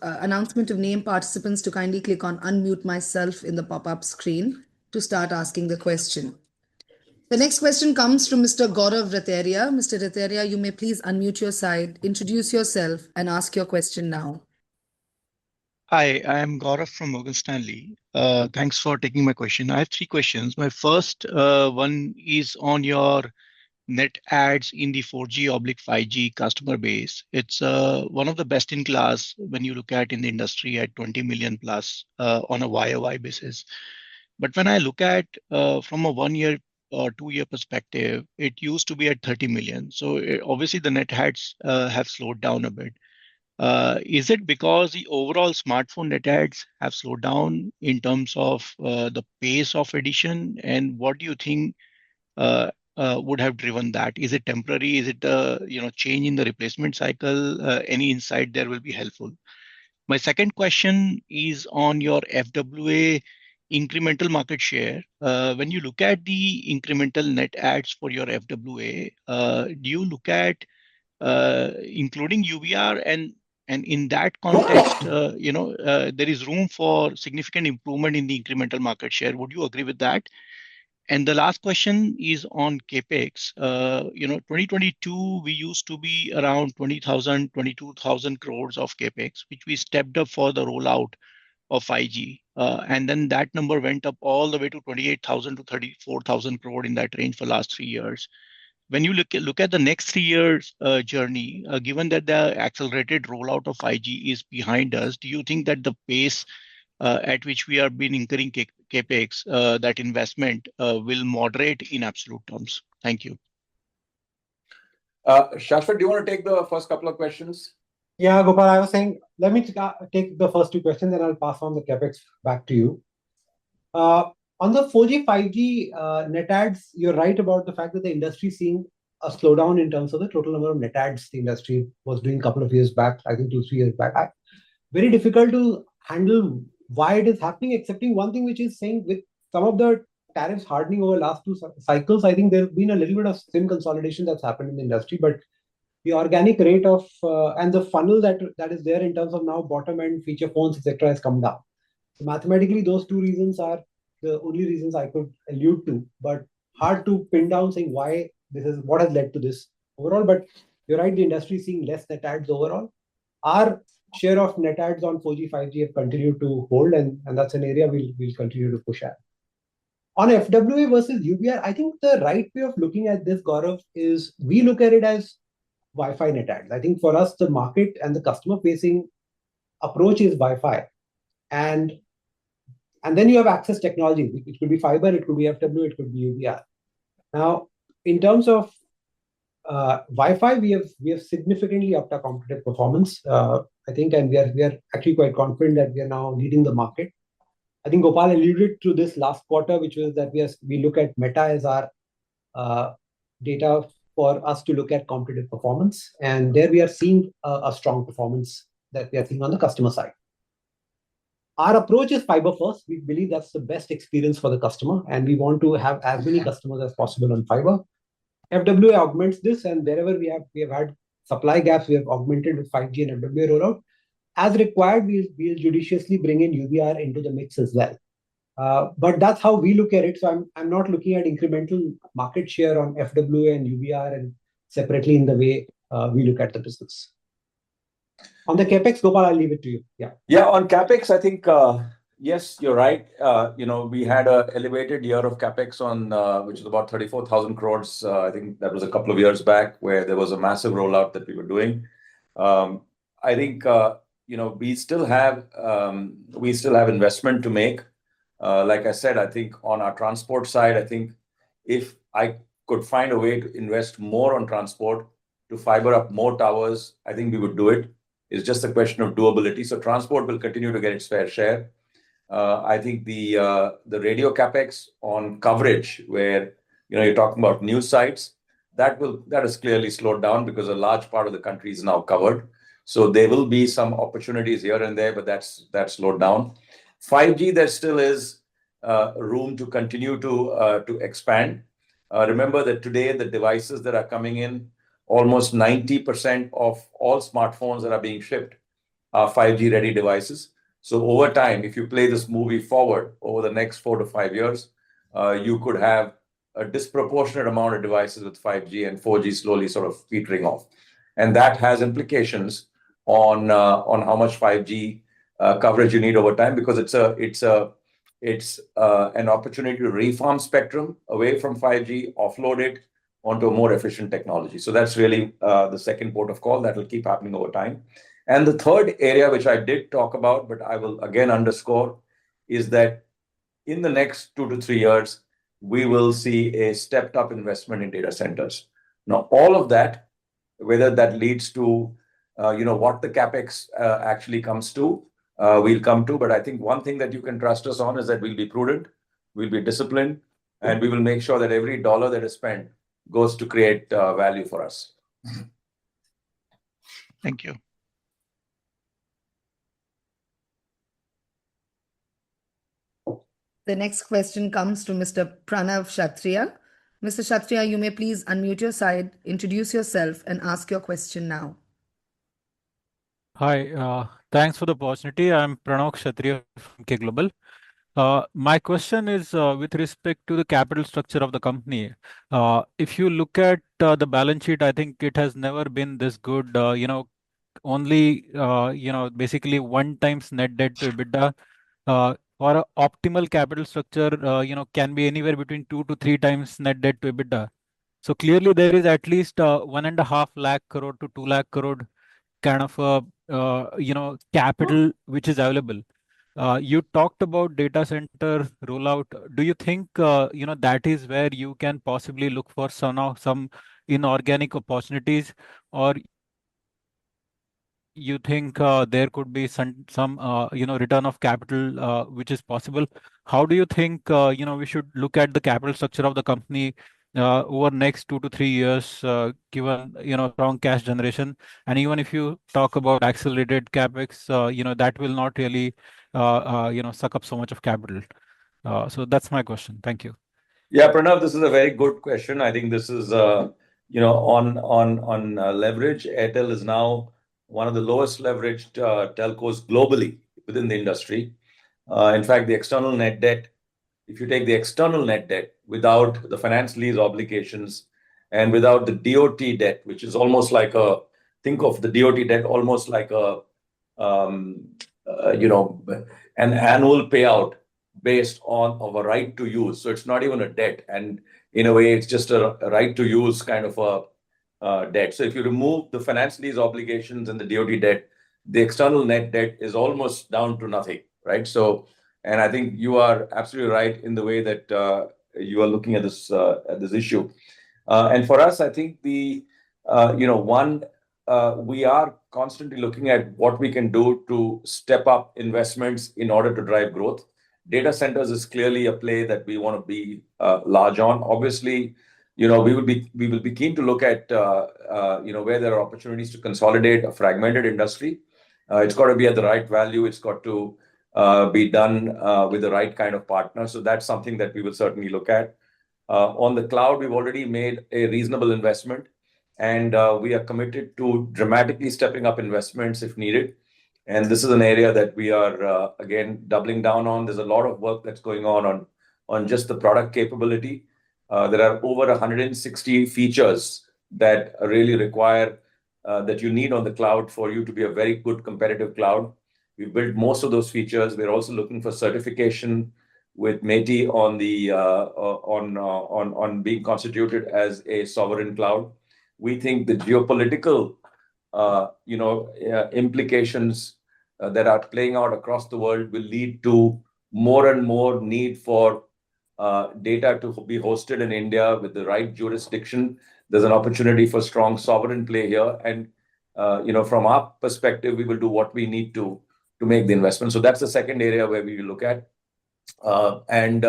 announcement of name, participants to kindly click on unmute myself in the pop-up screen to start asking the question. The next question comes from Mr. Gaurav Rateria. Mr. Rateria, you may please unmute your side, introduce yourself, and ask your question now. Hi, I am Gaurav from Morgan Stanley. Thanks for taking my question. I have 3 questions. My first one is on your net adds in the 4G/5G customer base. It's one of the best in class when you look at in the industry at 20 million plus on a YOY basis. But when I look at from a 1 year or 2 year perspective, it used to be at 30 million. So obviously the net adds have slowed down a bit. Is it because the overall smartphone net adds have slowed down in terms of the pace of addition? And what do you think would have driven that? Is it temporary? Is it change in the replacement cycle? Any insight there will be helpful. My second question is on your FWA incremental market share. When you look at the incremental net adds for your FWA, do you look at including UBR, and in that context, there is room for significant improvement in the incremental market share. Would you agree with that? And the last question is on CapEx. 2022, we used to be around 20,000, 22,000 crores of CapEx, which we stepped up for the rollout of 5G. And then that number went up all the way to 28,000 to 34,000 crore in that range for last 3 years. When you look at the next 3 years journey, given that the accelerated rollout of 5G is behind us, do you think that the pace at which we have been incurring capex, that investment will moderate in absolute terms? Thank you. Shashwat, do you want to take the first couple of questions? Yeah, Gopal, I was saying, let me take the first two questions, and I'll pass on the capex back to you. On the 4G, 5G net adds, you're right about the fact that the industry is seeing a slowdown in terms of the total number of net adds the industry was doing a couple of years back, I think 2-3 years back. Very difficult to handle why it is happening, excepting one thing, which is saying with some of the tariffs hardening over the last two cycles, I think there's been a little bit of SIM consolidation that's happened in the industry, but the organic rate of and the funnel that is there in terms of now bottom end feature phones, etc., has come down. So mathematically, those two reasons are the only reasons I could allude to, but hard to pin down saying why this is what has led to this overall. But you're right, the industry is seeing less net adds overall. Our share of net adds on 4G, 5G have continued to hold, and that's an area we'll continue to push at. On FWA versus UBR, I think the right way of looking at this, Gaurav, is we look at it as Wi-Fi net adds. I think for us, the market and the customer-facing approach is Wi-Fi. And then you have access technology. It could be fiber, it could be FW, it could be UBR. Now, in terms of Wi-Fi, we have significantly upped our competitive performance, I think, and we are actually quite confident that we are now leading the market. I think Gopal alluded to this last quarter, which was that we look at Meta as our data for us to look at competitive performance, and there we are seeing a strong performance that we are seeing on the customer side. Our approach is fiber first. We believe that's the best experience for the customer, and we want to have as many customers as possible on fiber. FWA augments this, and wherever we have had supply gaps, we have augmented with 5G and FWA rollout. As required, we'll judiciously bring in UBR into the mix as well. But that's how we look at it. So I'm not looking at incremental market share on FWA and UBR and separately in the way we look at the business. On the capex, Gopal, I'll leave it to you. Yeah, on capex, I think yes, you're right. We had an elevated year of capex on which is about 34,000 crores. I think that was a couple of years back where there was a massive rollout that we were doing. I think we still have investment to make. Like I said, I think on our transport side, I think if I could find a way to invest more on transport to fiber up more towers, I think we would do it. It's just a question of doability. So transport will continue to get its fair share. I think the radio capex on coverage, where you're talking about new sites, that has clearly slowed down because a large part of the country is now covered. So there will be some opportunities here and there, but that's slowed down. 5G, there still is room to continue to expand. Remember that today the devices that are coming in, almost 90% of all smartphones that are being shipped are 5G ready devices. So over time, if you play this movie forward over the next 4 to 5 years, you could have a disproportionate amount of devices with 5G and 4G slowly sort of petering off. And that has implications on how much 5G coverage you need over time, because it's an opportunity to reform spectrum away from 5G, offload it onto a more efficient technology. So that's really the second port of call that will keep happening over time. And the third area, which I did talk about, but I will again underscore, is that in the next 2 to 3 years, we will see a stepped up investment in data centers. Now, all of that, whether that leads to what the capex actually comes to, we'll come to. But I think one thing that you can trust us on is that we'll be prudent, we'll be disciplined, and we will make sure that every dollar that is spent goes to create value for us. Thank you. The next question comes to Mr. Pranav Kshatriya. Mr. Kshatriya, you may please unmute your side, introduce yourself, and ask your question now. Hi, thanks for the opportunity. I'm Pranav Kshatriya from K Global. My question is with respect to the capital structure of the company. If you look at the balance sheet, I think it has never been this good. Only basically 1x net debt to EBITDA. For an optimal capital structure, can be anywhere between 2 to 3 times net debt to EBITDA. So clearly there is at least 1.5 lakh crore to 2 lakh crore kind of capital which is available. You talked about data center rollout. Do you think that is where you can possibly look for some inorganic opportunities, or you think there could be some return of capital which is possible? How do you think we should look at the capital structure of the company over next 2 to 3 years, given strong cash generation? And even if you talk about accelerated capex, that will not really suck up so much of capital. So that's my question. Thank you. Yeah, Pranav, this is a very good question. I think this is, on leverage. Airtel is now one of the lowest leveraged telcos globally within the industry. In fact, the external net debt, if you take the external net debt without the finance lease obligations and without the DOT debt, which is almost like think of the DOT debt almost like um, an annual payout based on of a right to use. So it's not even a debt, and in a way, it's just a right to use kind of a debt. So if you remove the finance lease obligations and the DOT debt, the external net debt is almost down to nothing, right? So, and I think you are absolutely right in the way that you are looking at this issue. And for us, I think we are constantly looking at what we can do to step up investments in order to drive growth. Data centers is clearly a play that we want to be large on. Obviously, we will be keen to look at where there are opportunities to consolidate a fragmented industry. It's got to be at the right value. It's got to be done with the right kind of partner. So that's something that we will certainly look at. On the cloud, we've already made a reasonable investment, and we are committed to dramatically stepping up investments if needed. And this is an area that we are, again, doubling down on. There's a lot of work that's going on just the product capability. There are over 160 features that really require that you need on the cloud for you to be a very good competitive cloud. We've built most of those features. We're also looking for certification with METI on being constituted as a sovereign cloud. We think the geopolitical implications that are playing out across the world will lead to more and more need for data to be hosted in India with the right jurisdiction. There's an opportunity for strong sovereign play here, and from our perspective, we will do what we need to make the investment. So that's the second area where we will look at, and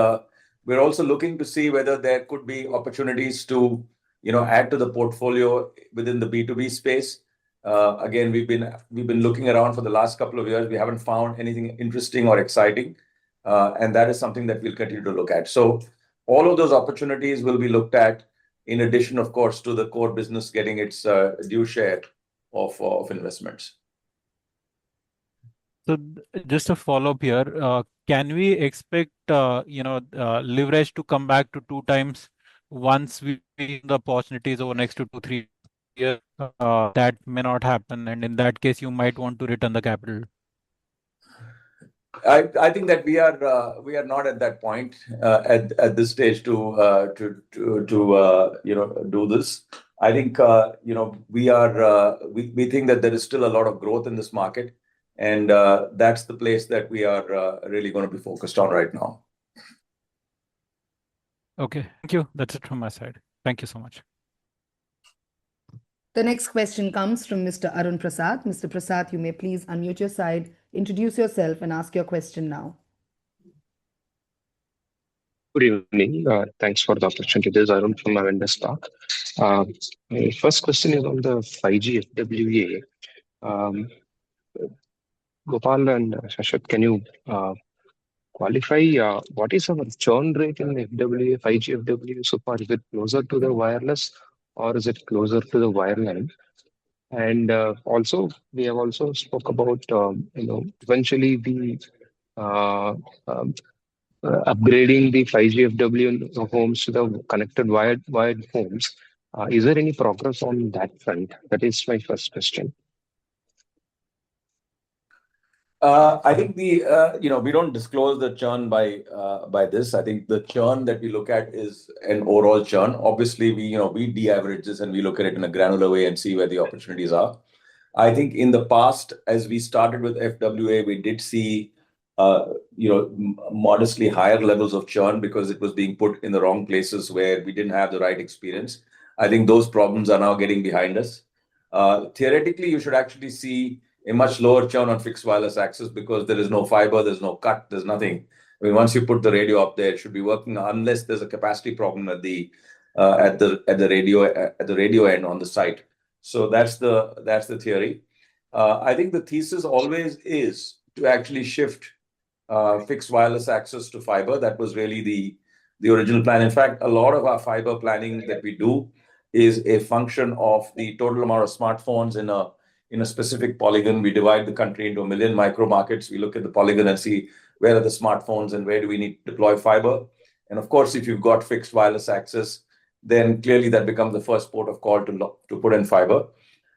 we're also looking to see whether there could be opportunities to add to the portfolio within the B2B space. Again, we've been looking around for the last couple of years. We haven't found anything interesting or exciting, and that is something that we'll continue to look at. So all of those opportunities will be looked at, in addition, of course, to the core business getting its due share of investments. So just a follow-up here. Can we expect leverage to come back to 2 times once we see the opportunities over next 2 to 3 years? That may not happen, and in that case, you might want to return the capital. I think that we are not at that point at this stage to do this. I think we think that there is still a lot of growth in this market, and that's the place that we are really going to be focused on right now. Okay, thank you. That's it from my side. Thank you so much. The next question comes from Mr. Arun Prasad. Mr. Prasad, you may please unmute your side, introduce yourself, and ask your question now. Good evening. Thanks for the opportunity. This is Arun from Avendus Stock. My first question is on the 5G FWA. Gopal and Shashwat, can you qualify what is our churn rate in FWA, 5G FWA so far? Is it closer to the wireless or is it closer to the wireline? And also, we have also spoke about eventually the upgrading the 5G FWA homes to the connected wired homes. Is there any progress on that front? That is my first question. I think we don't disclose the churn by this. I think the churn that we look at is an overall churn. Obviously, we de-average this and we look at it in a granular way and see where the opportunities are. I think in the past, as we started with FWA, we did see modestly higher levels of churn because it was being put in the wrong places where we didn't have the right experience. I think those problems are now getting behind us. Theoretically, you should actually see a much lower churn on fixed wireless access because there is no fiber, there's no cut, there's nothing. I mean, once you put the radio up there, it should be working unless there's a capacity problem at the radio end on the site. So that's the theory. I think the thesis always is to actually shift fixed wireless access to fiber. That was really the original plan. In fact, a lot of our fiber planning that we do is a function of the total amount of smartphones in a specific polygon. We divide the country into 1 million micro markets. We look at the polygon and see where are the smartphones and where do we need to deploy fiber. And of course, if you've got fixed wireless access, then clearly that becomes the first port of call to put in fiber.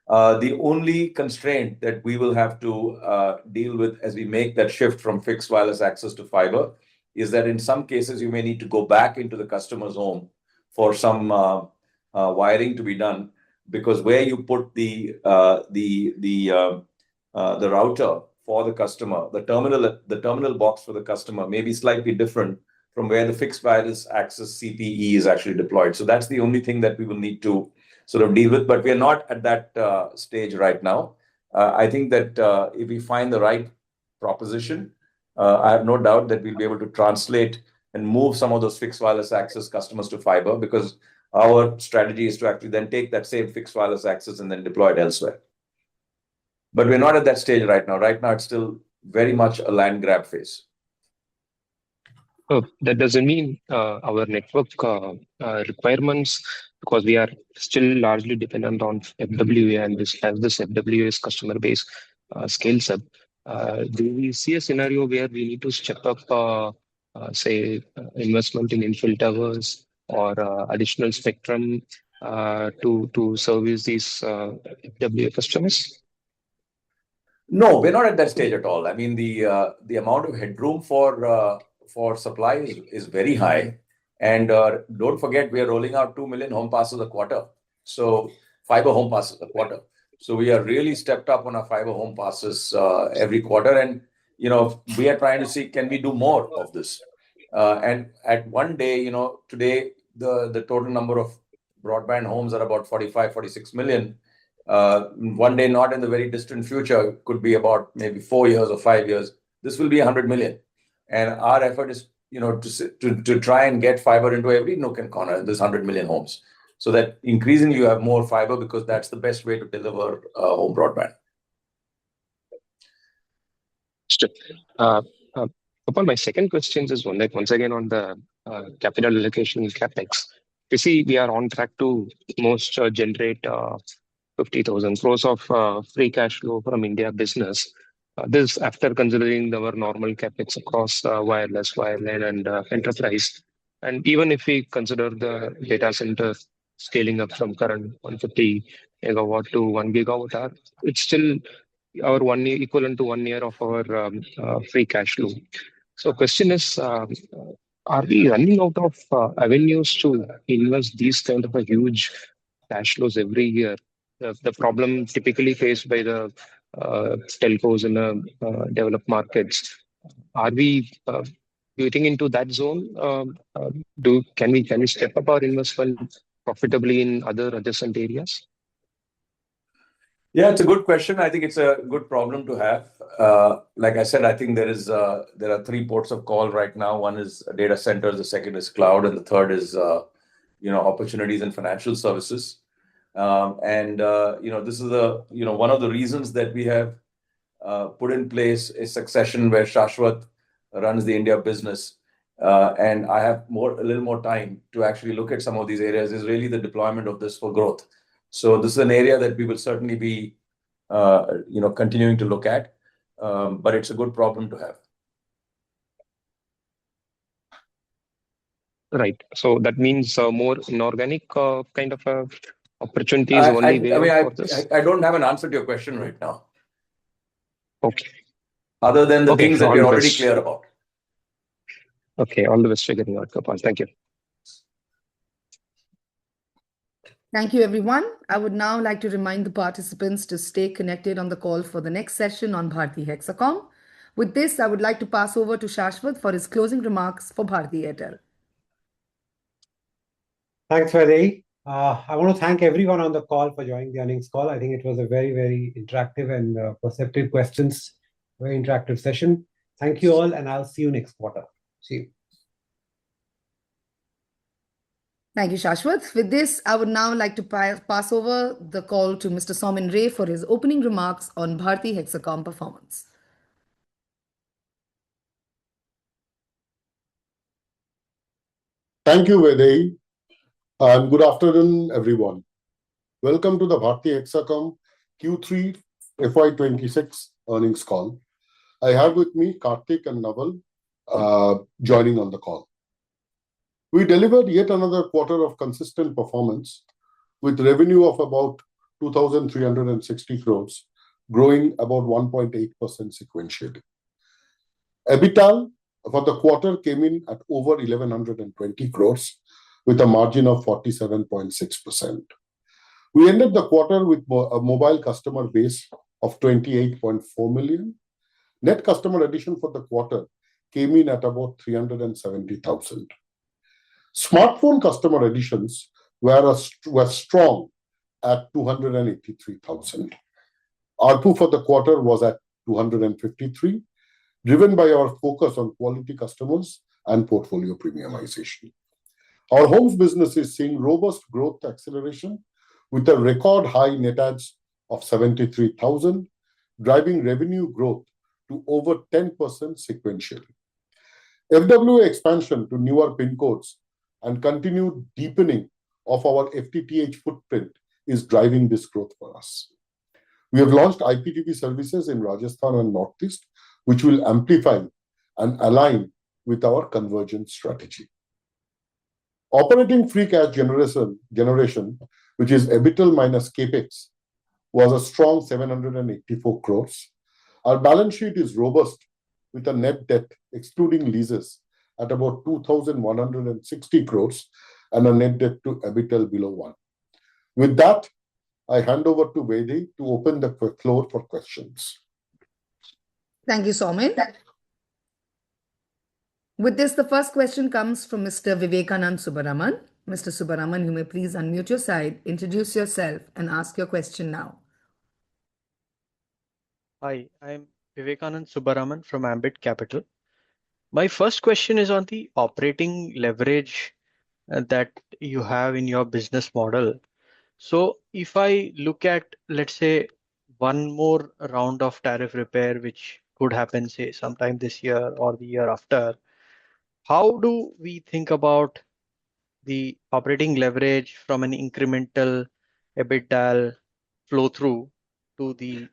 The only constraint that we will have to deal with as we make that shift from fixed wireless access to fiber is that in some cases you may need to go back into the customer's home for some wiring to be done, because where you put the router for the customer, the terminal box for the customer may be slightly different from where the fixed wireless access CPE is actually deployed. So that's the only thing that we will need to sort of deal with, but we are not at that stage right now. I think that if we find the right proposition, I have no doubt that we'll be able to translate and move some of those fixed wireless access customers to fiber, because our strategy is to actually then take that same fixed wireless access and then deploy it elsewhere. But we're not at that stage right now. Right now, it's still very much a land grab phase. That doesn't mean our network requirements, because we are still largely dependent on FWA, and as this FWA's customer base scales up, do we see a scenario where we need to step up, say, investment in infill towers or additional spectrum to service these FWA customers? No, we're not at that stage at all. I mean, the amount of headroom for supply is very high. And don't forget, we are rolling out 2 million home passes a quarter. So fiber home passes a quarter. So we are really stepped up on our fiber home passes every quarter. And, we are trying to see, can we do more of this? And at one day, today, the total number of broadband homes are about 45, 46 million. One day, not in the very distant future, could be about maybe 4 years or 5 years, this will be 100 million. And our effort is, to try and get fiber into every nook and corner in this 100 million homes, so that increasingly you have more fiber, because that's the best way to deliver home broadband. Upon my second question is once again on the capital allocation capex. You see, we are on track to almost generate 50,000 crores of free cash flow from India business. This after considering our normal capex across wireless, wireline, and enterprise. And even if we consider the data center scaling up from current 150 megawatt to 1 gigawatt hour, it's still our 1 year equivalent to 1 year of our free cash flow. So question is, are we running out of avenues to invest these kind of a huge cash flows every year? The problem typically faced by the telcos in the developed markets. Are we getting into that zone? Can we step up our investment profitably in other adjacent areas? Yeah, it's a good question. I think it's a good problem to have. Like I said, I think there are 3 ports of call right now. One is data centers, the second is cloud, and the third is opportunities in financial services. This is one of the reasons that we have put in place a succession where Shashwat runs the India business, and I have a little more time to actually look at some of these areas, is really the deployment of this for growth. So this is an area that we will certainly be continuing to look at, but it's a good problem to have. Right. So that means more inorganic kind of opportunities only there for this? I don't have an answer to your question right now. Okay. Other than the things that we're already clear about. Okay, all the best for getting out, Gopal. Thank you. Thank you, everyone. I would now like to remind the participants to stay connected on the call for the next session on Bharti Hexacom. With this, I would like to pass over to Shashwat for his closing remarks for Bharti Airtel. Thanks, Vaidehi. I want to thank everyone on the call for joining the earnings call. I think it was a very, very interactive and perceptive questions, very interactive session. Thank you all, and I'll see you next quarter. See you. Thank you, Shashwat. With this, I would now like to pass over the call to Mr. Somin Ray for his opening remarks on Bharti Hexacom performance. Thank you, Vaidehi, and good afternoon, everyone. Welcome to the Bharti Hexacom Q3 FY2026 earnings call. I have with me Karthik and Naval joining on the call. We delivered yet another quarter of consistent performance with revenue of about 2,360 crores, growing about 1.8% sequentially. EBITDA for the quarter came in at over 1,120 crores with a margin of 47.6%. We ended the quarter with a mobile customer base of 28.4 million. Net customer addition for the quarter came in at about 370,000. Smartphone customer additions were strong at 283,000. ARPU for the quarter was at 253, driven by our focus on quality customers and portfolio premiumization. Our homes business is seeing robust growth acceleration with a record high net adds of 73,000, driving revenue growth to over 10% sequentially. FWA expansion to newer PIN codes and continued deepening of our FTTH footprint is driving this growth for us. We have launched IPTV services in Rajasthan and Northeast, which will amplify and align with our convergence strategy. Operating free cash generation, which is EBITDA minus CapEx, was a strong 784 crores. Our balance sheet is robust with a net debt excluding leases at about 2,160 crores and a net debt to EBITDA below 1. With that, I hand over to Vaidehi to open the floor for questions. Thank you, Somin. With this, the first question comes from Mr. Vivekanand Subaraman. Mr. Subaraman, you may please unmute your side, introduce yourself, and ask your question now. Hi, I'm Vivekanand Subaraman from Ambit Capital. My first question is on the operating leverage that you have in your business model. So if I look at, let's say, one more round of tariff repair, which could happen, say, sometime this year or the year after, how do we think about the operating leverage from an incremental EBITDA flow through to the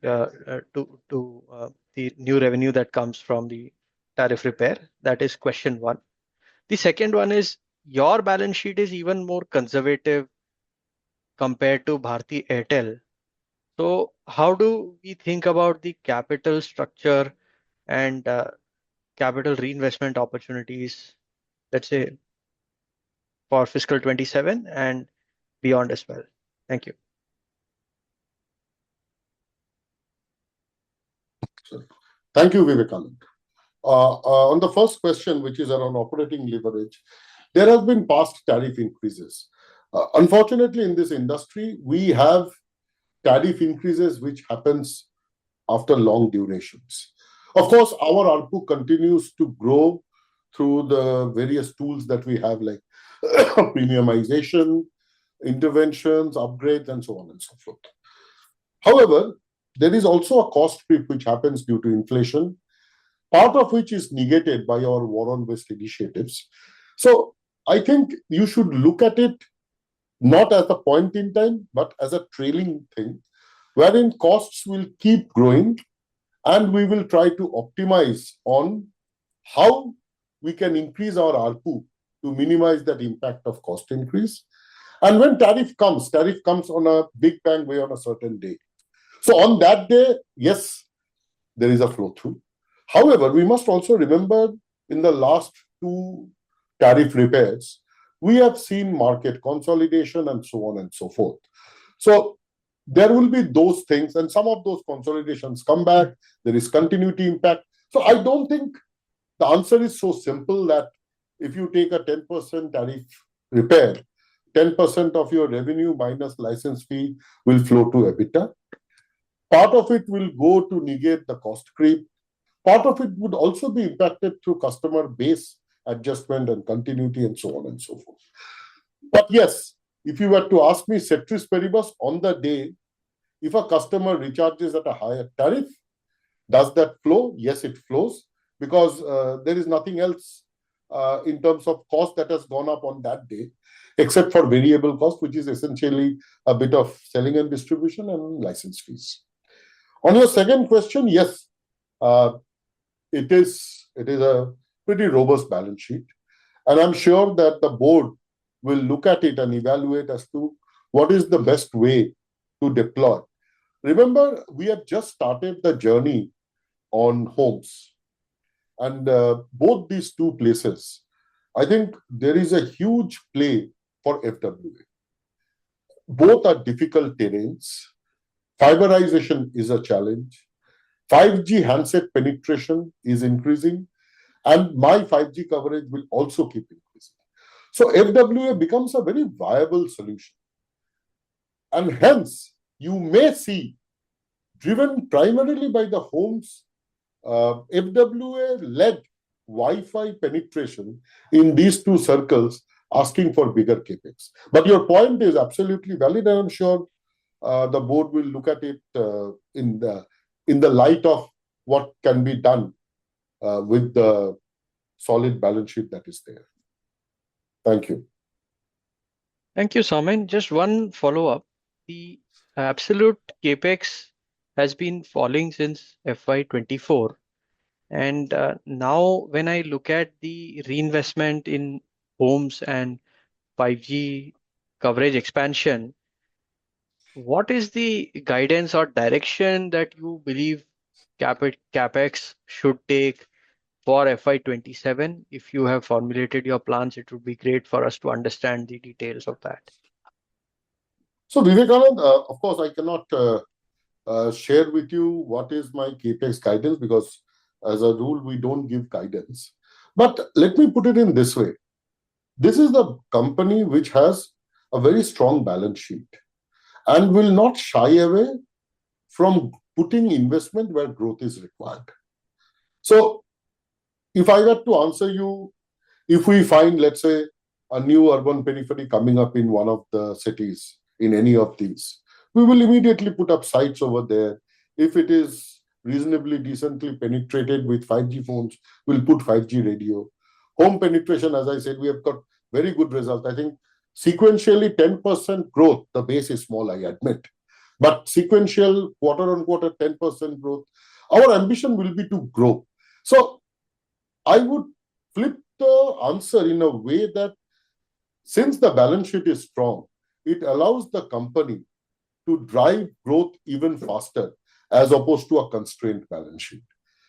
the new revenue that comes from the tariff repair? That is question one. The second one is your balance sheet is even more conservative compared to Bharti Airtel. So how do we think about the capital structure and capital reinvestment opportunities, let's say, for fiscal 27 and beyond as well? Thank you. Thank you, Vivekanand. On the first question, which is around operating leverage, there have been past tariff increases. Unfortunately, in this industry, we have tariff increases which happens after long durations. Of course, our ARPU continues to grow through the various tools that we have, like premiumization, interventions, upgrades, and so on and so forth. However, there is also a cost creep which happens due to inflation, part of which is negated by our war on waste initiatives. So I think you should look at it not as a point in time, but as a trailing thing, wherein costs will keep growing and we will try to optimize on how we can increase our ARPU to minimize that impact of cost increase. And when tariff comes on a big bang way on a certain day. So on that day, yes, there is a flow through. However, we must also remember in the last two tariff repairs, we have seen market consolidation and so on and so forth. So there will be those things, and some of those consolidations come back. There is continuity impact. So I don't think the answer is so simple that if you take a 10% tariff repair, 10% of your revenue minus license fee will flow to EBITDA. Part of it will go to negate the cost creep. Part of it would also be impacted through customer base adjustment and continuity and so on and so forth. But yes, if you were to ask me ceteris paribus on the day, if a customer recharges at a higher tariff, does that flow? Yes, it flows, because there is nothing else in terms of cost that has gone up on that day, except for variable cost, which is essentially a bit of selling and distribution and license fees. On your second question, yes, it is a pretty robust balance sheet. And I'm sure that the board will look at it and evaluate as to what is the best way to deploy. Remember, we have just started the journey on homes. And both these two places, I think there is a huge play for FWA. Both are difficult terrains. Fiberization is a challenge. 5G handset penetration is increasing, and my 5G coverage will also keep increasing. So FWA becomes a very viable solution. And hence, you may see, driven primarily by the homes, FWA-led Wi-Fi penetration in these two circles, asking for bigger capex. But your point is absolutely valid, and I'm sure the board will look at it in the light of what can be done with the solid balance sheet that is there. Thank you. Thank you, Soumen. Just one follow-up. The absolute capex has been falling since FY24. And now when I look at the reinvestment in homes and 5G coverage expansion, what is the guidance or direction that you believe capex should take for FY27? If you have formulated your plans, it would be great for us to understand the details of that. So Vivekanand, of course, I cannot share with you what is my capex guidance, because as a rule, we don't give guidance. But let me put it in this way. This is the company which has a very strong balance sheet and will not shy away from putting investment where growth is required. So if I were to answer you, if we find, let's say, a new urban periphery coming up in one of the cities, in any of these, we will immediately put up sites over there. If it is reasonably decently penetrated with 5G phones, we'll put 5G radio. Home penetration, as I said, we have got very good results. I think sequentially 10% growth. The base is small, I admit. But sequential quarter-on-quarter 10% growth. Our ambition will be to grow. So I would flip the answer in a way that since the balance sheet is strong, it allows the company to drive growth even faster as opposed to a constrained balance sheet.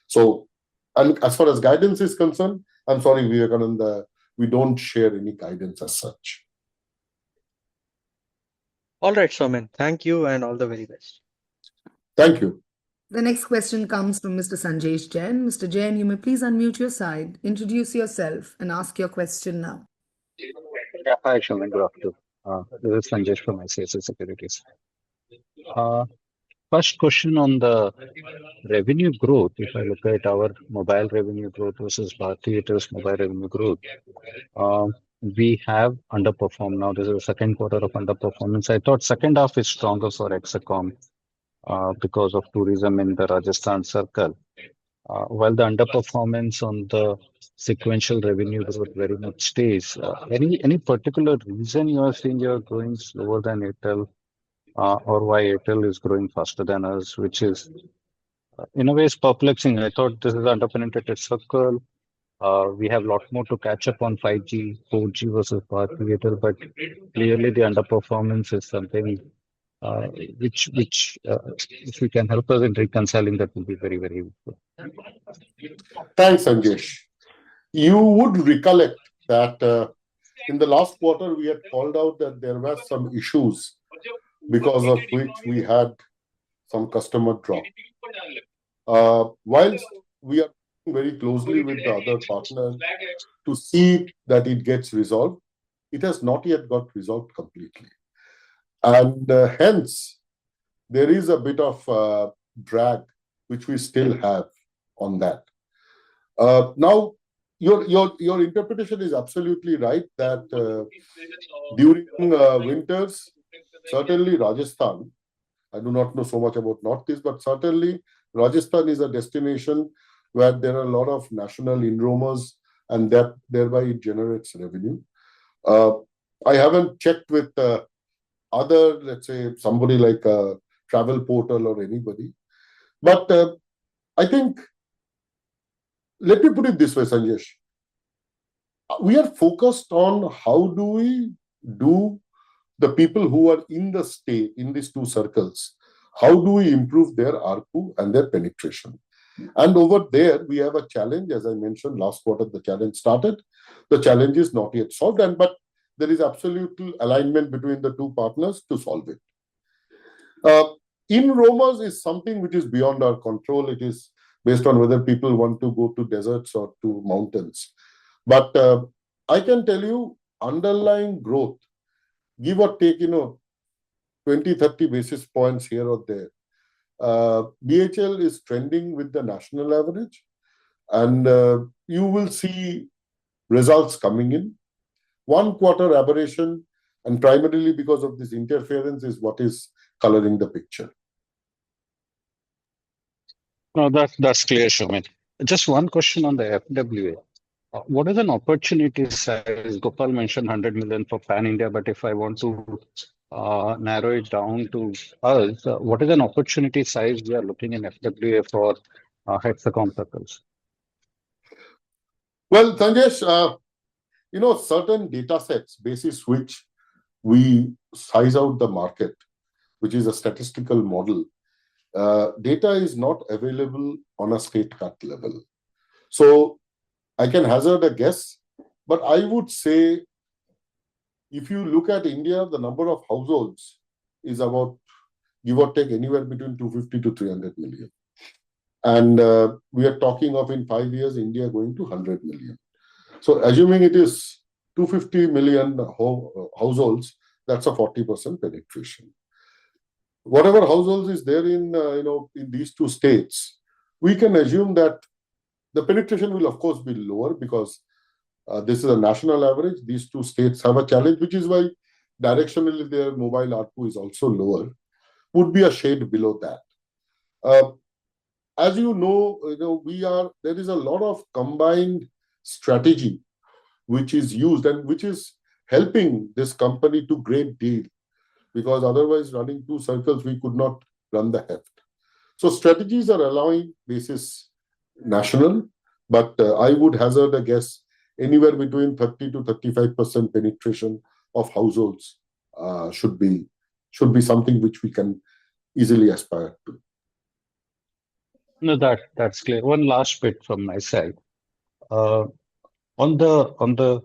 So, and as far as guidance is concerned, I'm sorry, Vivekananda, we don't share any guidance as such. All right, Soumen. Thank you and all the very best. Thank you. The next question comes from Mr. Sanjesh Jain. Mr. Jain, you may please unmute your side, introduce yourself, and ask your question now. Yeah, hi, Soumen. Good afternoon. This is Sanjesh from ICICI Securities. First question on the revenue growth. If I look at our mobile revenue growth versus Bharti Airtel's mobile revenue growth, we have underperformed. Now, this is the second quarter of underperformance. I thought second half is stronger for Hexacom because of tourism in the Rajasthan circle. While the underperformance on the sequential revenue growth very much stays. Any particular reason you are seeing you're growing slower than Airtel, or why Airtel is growing faster than us, which is in a way is perplexing. I thought this is an underpenetrated circle. We have a lot more to catch up on 5G, 4G versus Bharti Airtel, but clearly the underperformance is something which if you can help us in reconciling, that will be very, very useful. Thanks, Sanjesh. You would recollect that in the last quarter, we had called out that there were some issues because of which we had some customer drop. Whilst we are very closely with the other partner to see that it gets resolved. It has not yet got resolved completely. And hence, there is a bit of drag which we still have on that. Now, your interpretation is absolutely right that during winters, certainly Rajasthan, I do not know so much about Northeast, but certainly Rajasthan is a destination where there are a lot of national enrollers, and that thereby it generates revenue. I haven't checked with other, let's say, somebody like a travel portal or anybody. But I think, let me put it this way, Sanjesh. We are focused on how do we do the people who are in the state, in these two circles, how do we improve their ARPU and their penetration? And over there, we have a challenge. As I mentioned, last quarter, the challenge started. The challenge is not yet solved, but there is absolute alignment between the two partners to solve it. In Romas is something which is beyond our control. It is based on whether people want to go to deserts or to mountains. But I can tell you, underlying growth, give or take, 20, 30 basis points here or there. BHL is trending with the national average, and you will see results coming in. One quarter aberration, and primarily because of this interference, is what is coloring the picture. No, that's clear, Shomit. Just one question on the FWA. What is an opportunity size? Gopal mentioned 100 million for Pan India, but if I want to narrow it down to us, what is an opportunity size we are looking in FWA for Hexacom circles? Well, Sanjesh, certain data sets basis which we size out the market, which is a statistical model, data is not available on a state cut level. So I can hazard a guess, but I would say if you look at India, the number of households is about, give or take, anywhere between 250 to 300 million. And we are talking of in 5 years, India going to 100 million. So assuming it is 250 million households, that's a 40% penetration. Whatever households is there in these two states, we can assume that the penetration will of course be lower because this is a national average. These two states have a challenge, which is why directionally their mobile ARPU is also lower, would be a shade below that. As you know, there is a lot of combined strategy which is used and which is helping this company to great deal, because otherwise running two circles, we could not run the heft. So strategies are allowing basis national, but I would hazard a guess anywhere between 30 to 35% penetration of households should be something which we can easily aspire to. No, that's clear. One last bit from my side. On the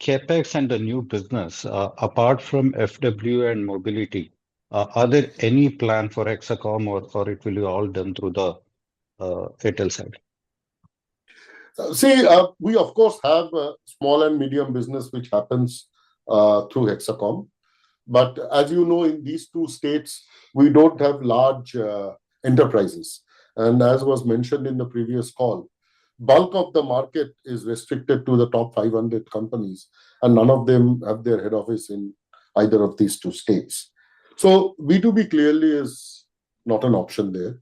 capex and the new business, apart from FW and mobility, are there any plan for Hexacom or it will be all done through the Airtel side? See, we of course have a small and medium business which happens through Hexacom. But as you know, in these two states, we don't have large enterprises. And as was mentioned in the previous call, bulk of the market is restricted to the top 500 companies, and none of them have their head office in either of these two states. So B2B clearly is not an option there.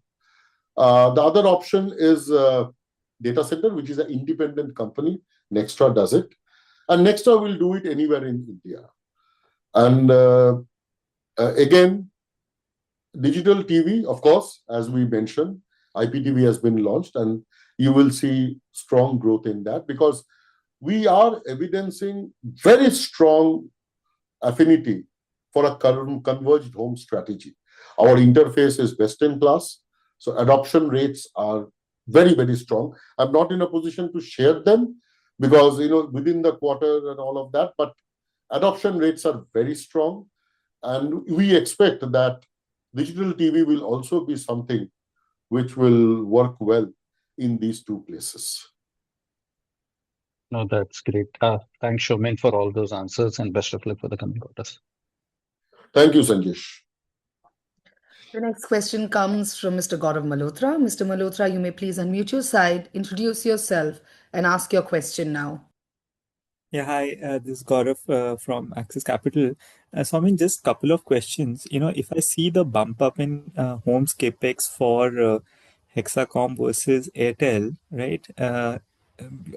The other option is data center, which is an independent company. Nextra does it. And Nextra will do it anywhere in India. And again, digital TV, of course, as we mentioned, IPTV has been launched, and you will see strong growth in that because we are evidencing very strong affinity for a converged home strategy. Our interface is best in class, so adoption rates are very, very strong. I'm not in a position to share them because, within the quarter and all of that, but adoption rates are very strong. And we expect that digital TV will also be something which will work well in these two places. No, that's great. Thanks, Showman, for all those answers and best of luck for the coming quarters. Thank you, Sanjesh. The next question comes from Mr. Gaurav Malhotra. Mr. Malhotra, you may please unmute your side, introduce yourself, and ask your question now. Yeah, hi, this is Gaurav from Axis Capital. So, I mean, just a couple of questions. If I see the bump up in homes capex for Hexacom versus Airtel, right?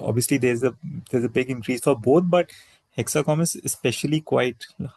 Obviously, there's a big increase for both, but Hexacom is especially quite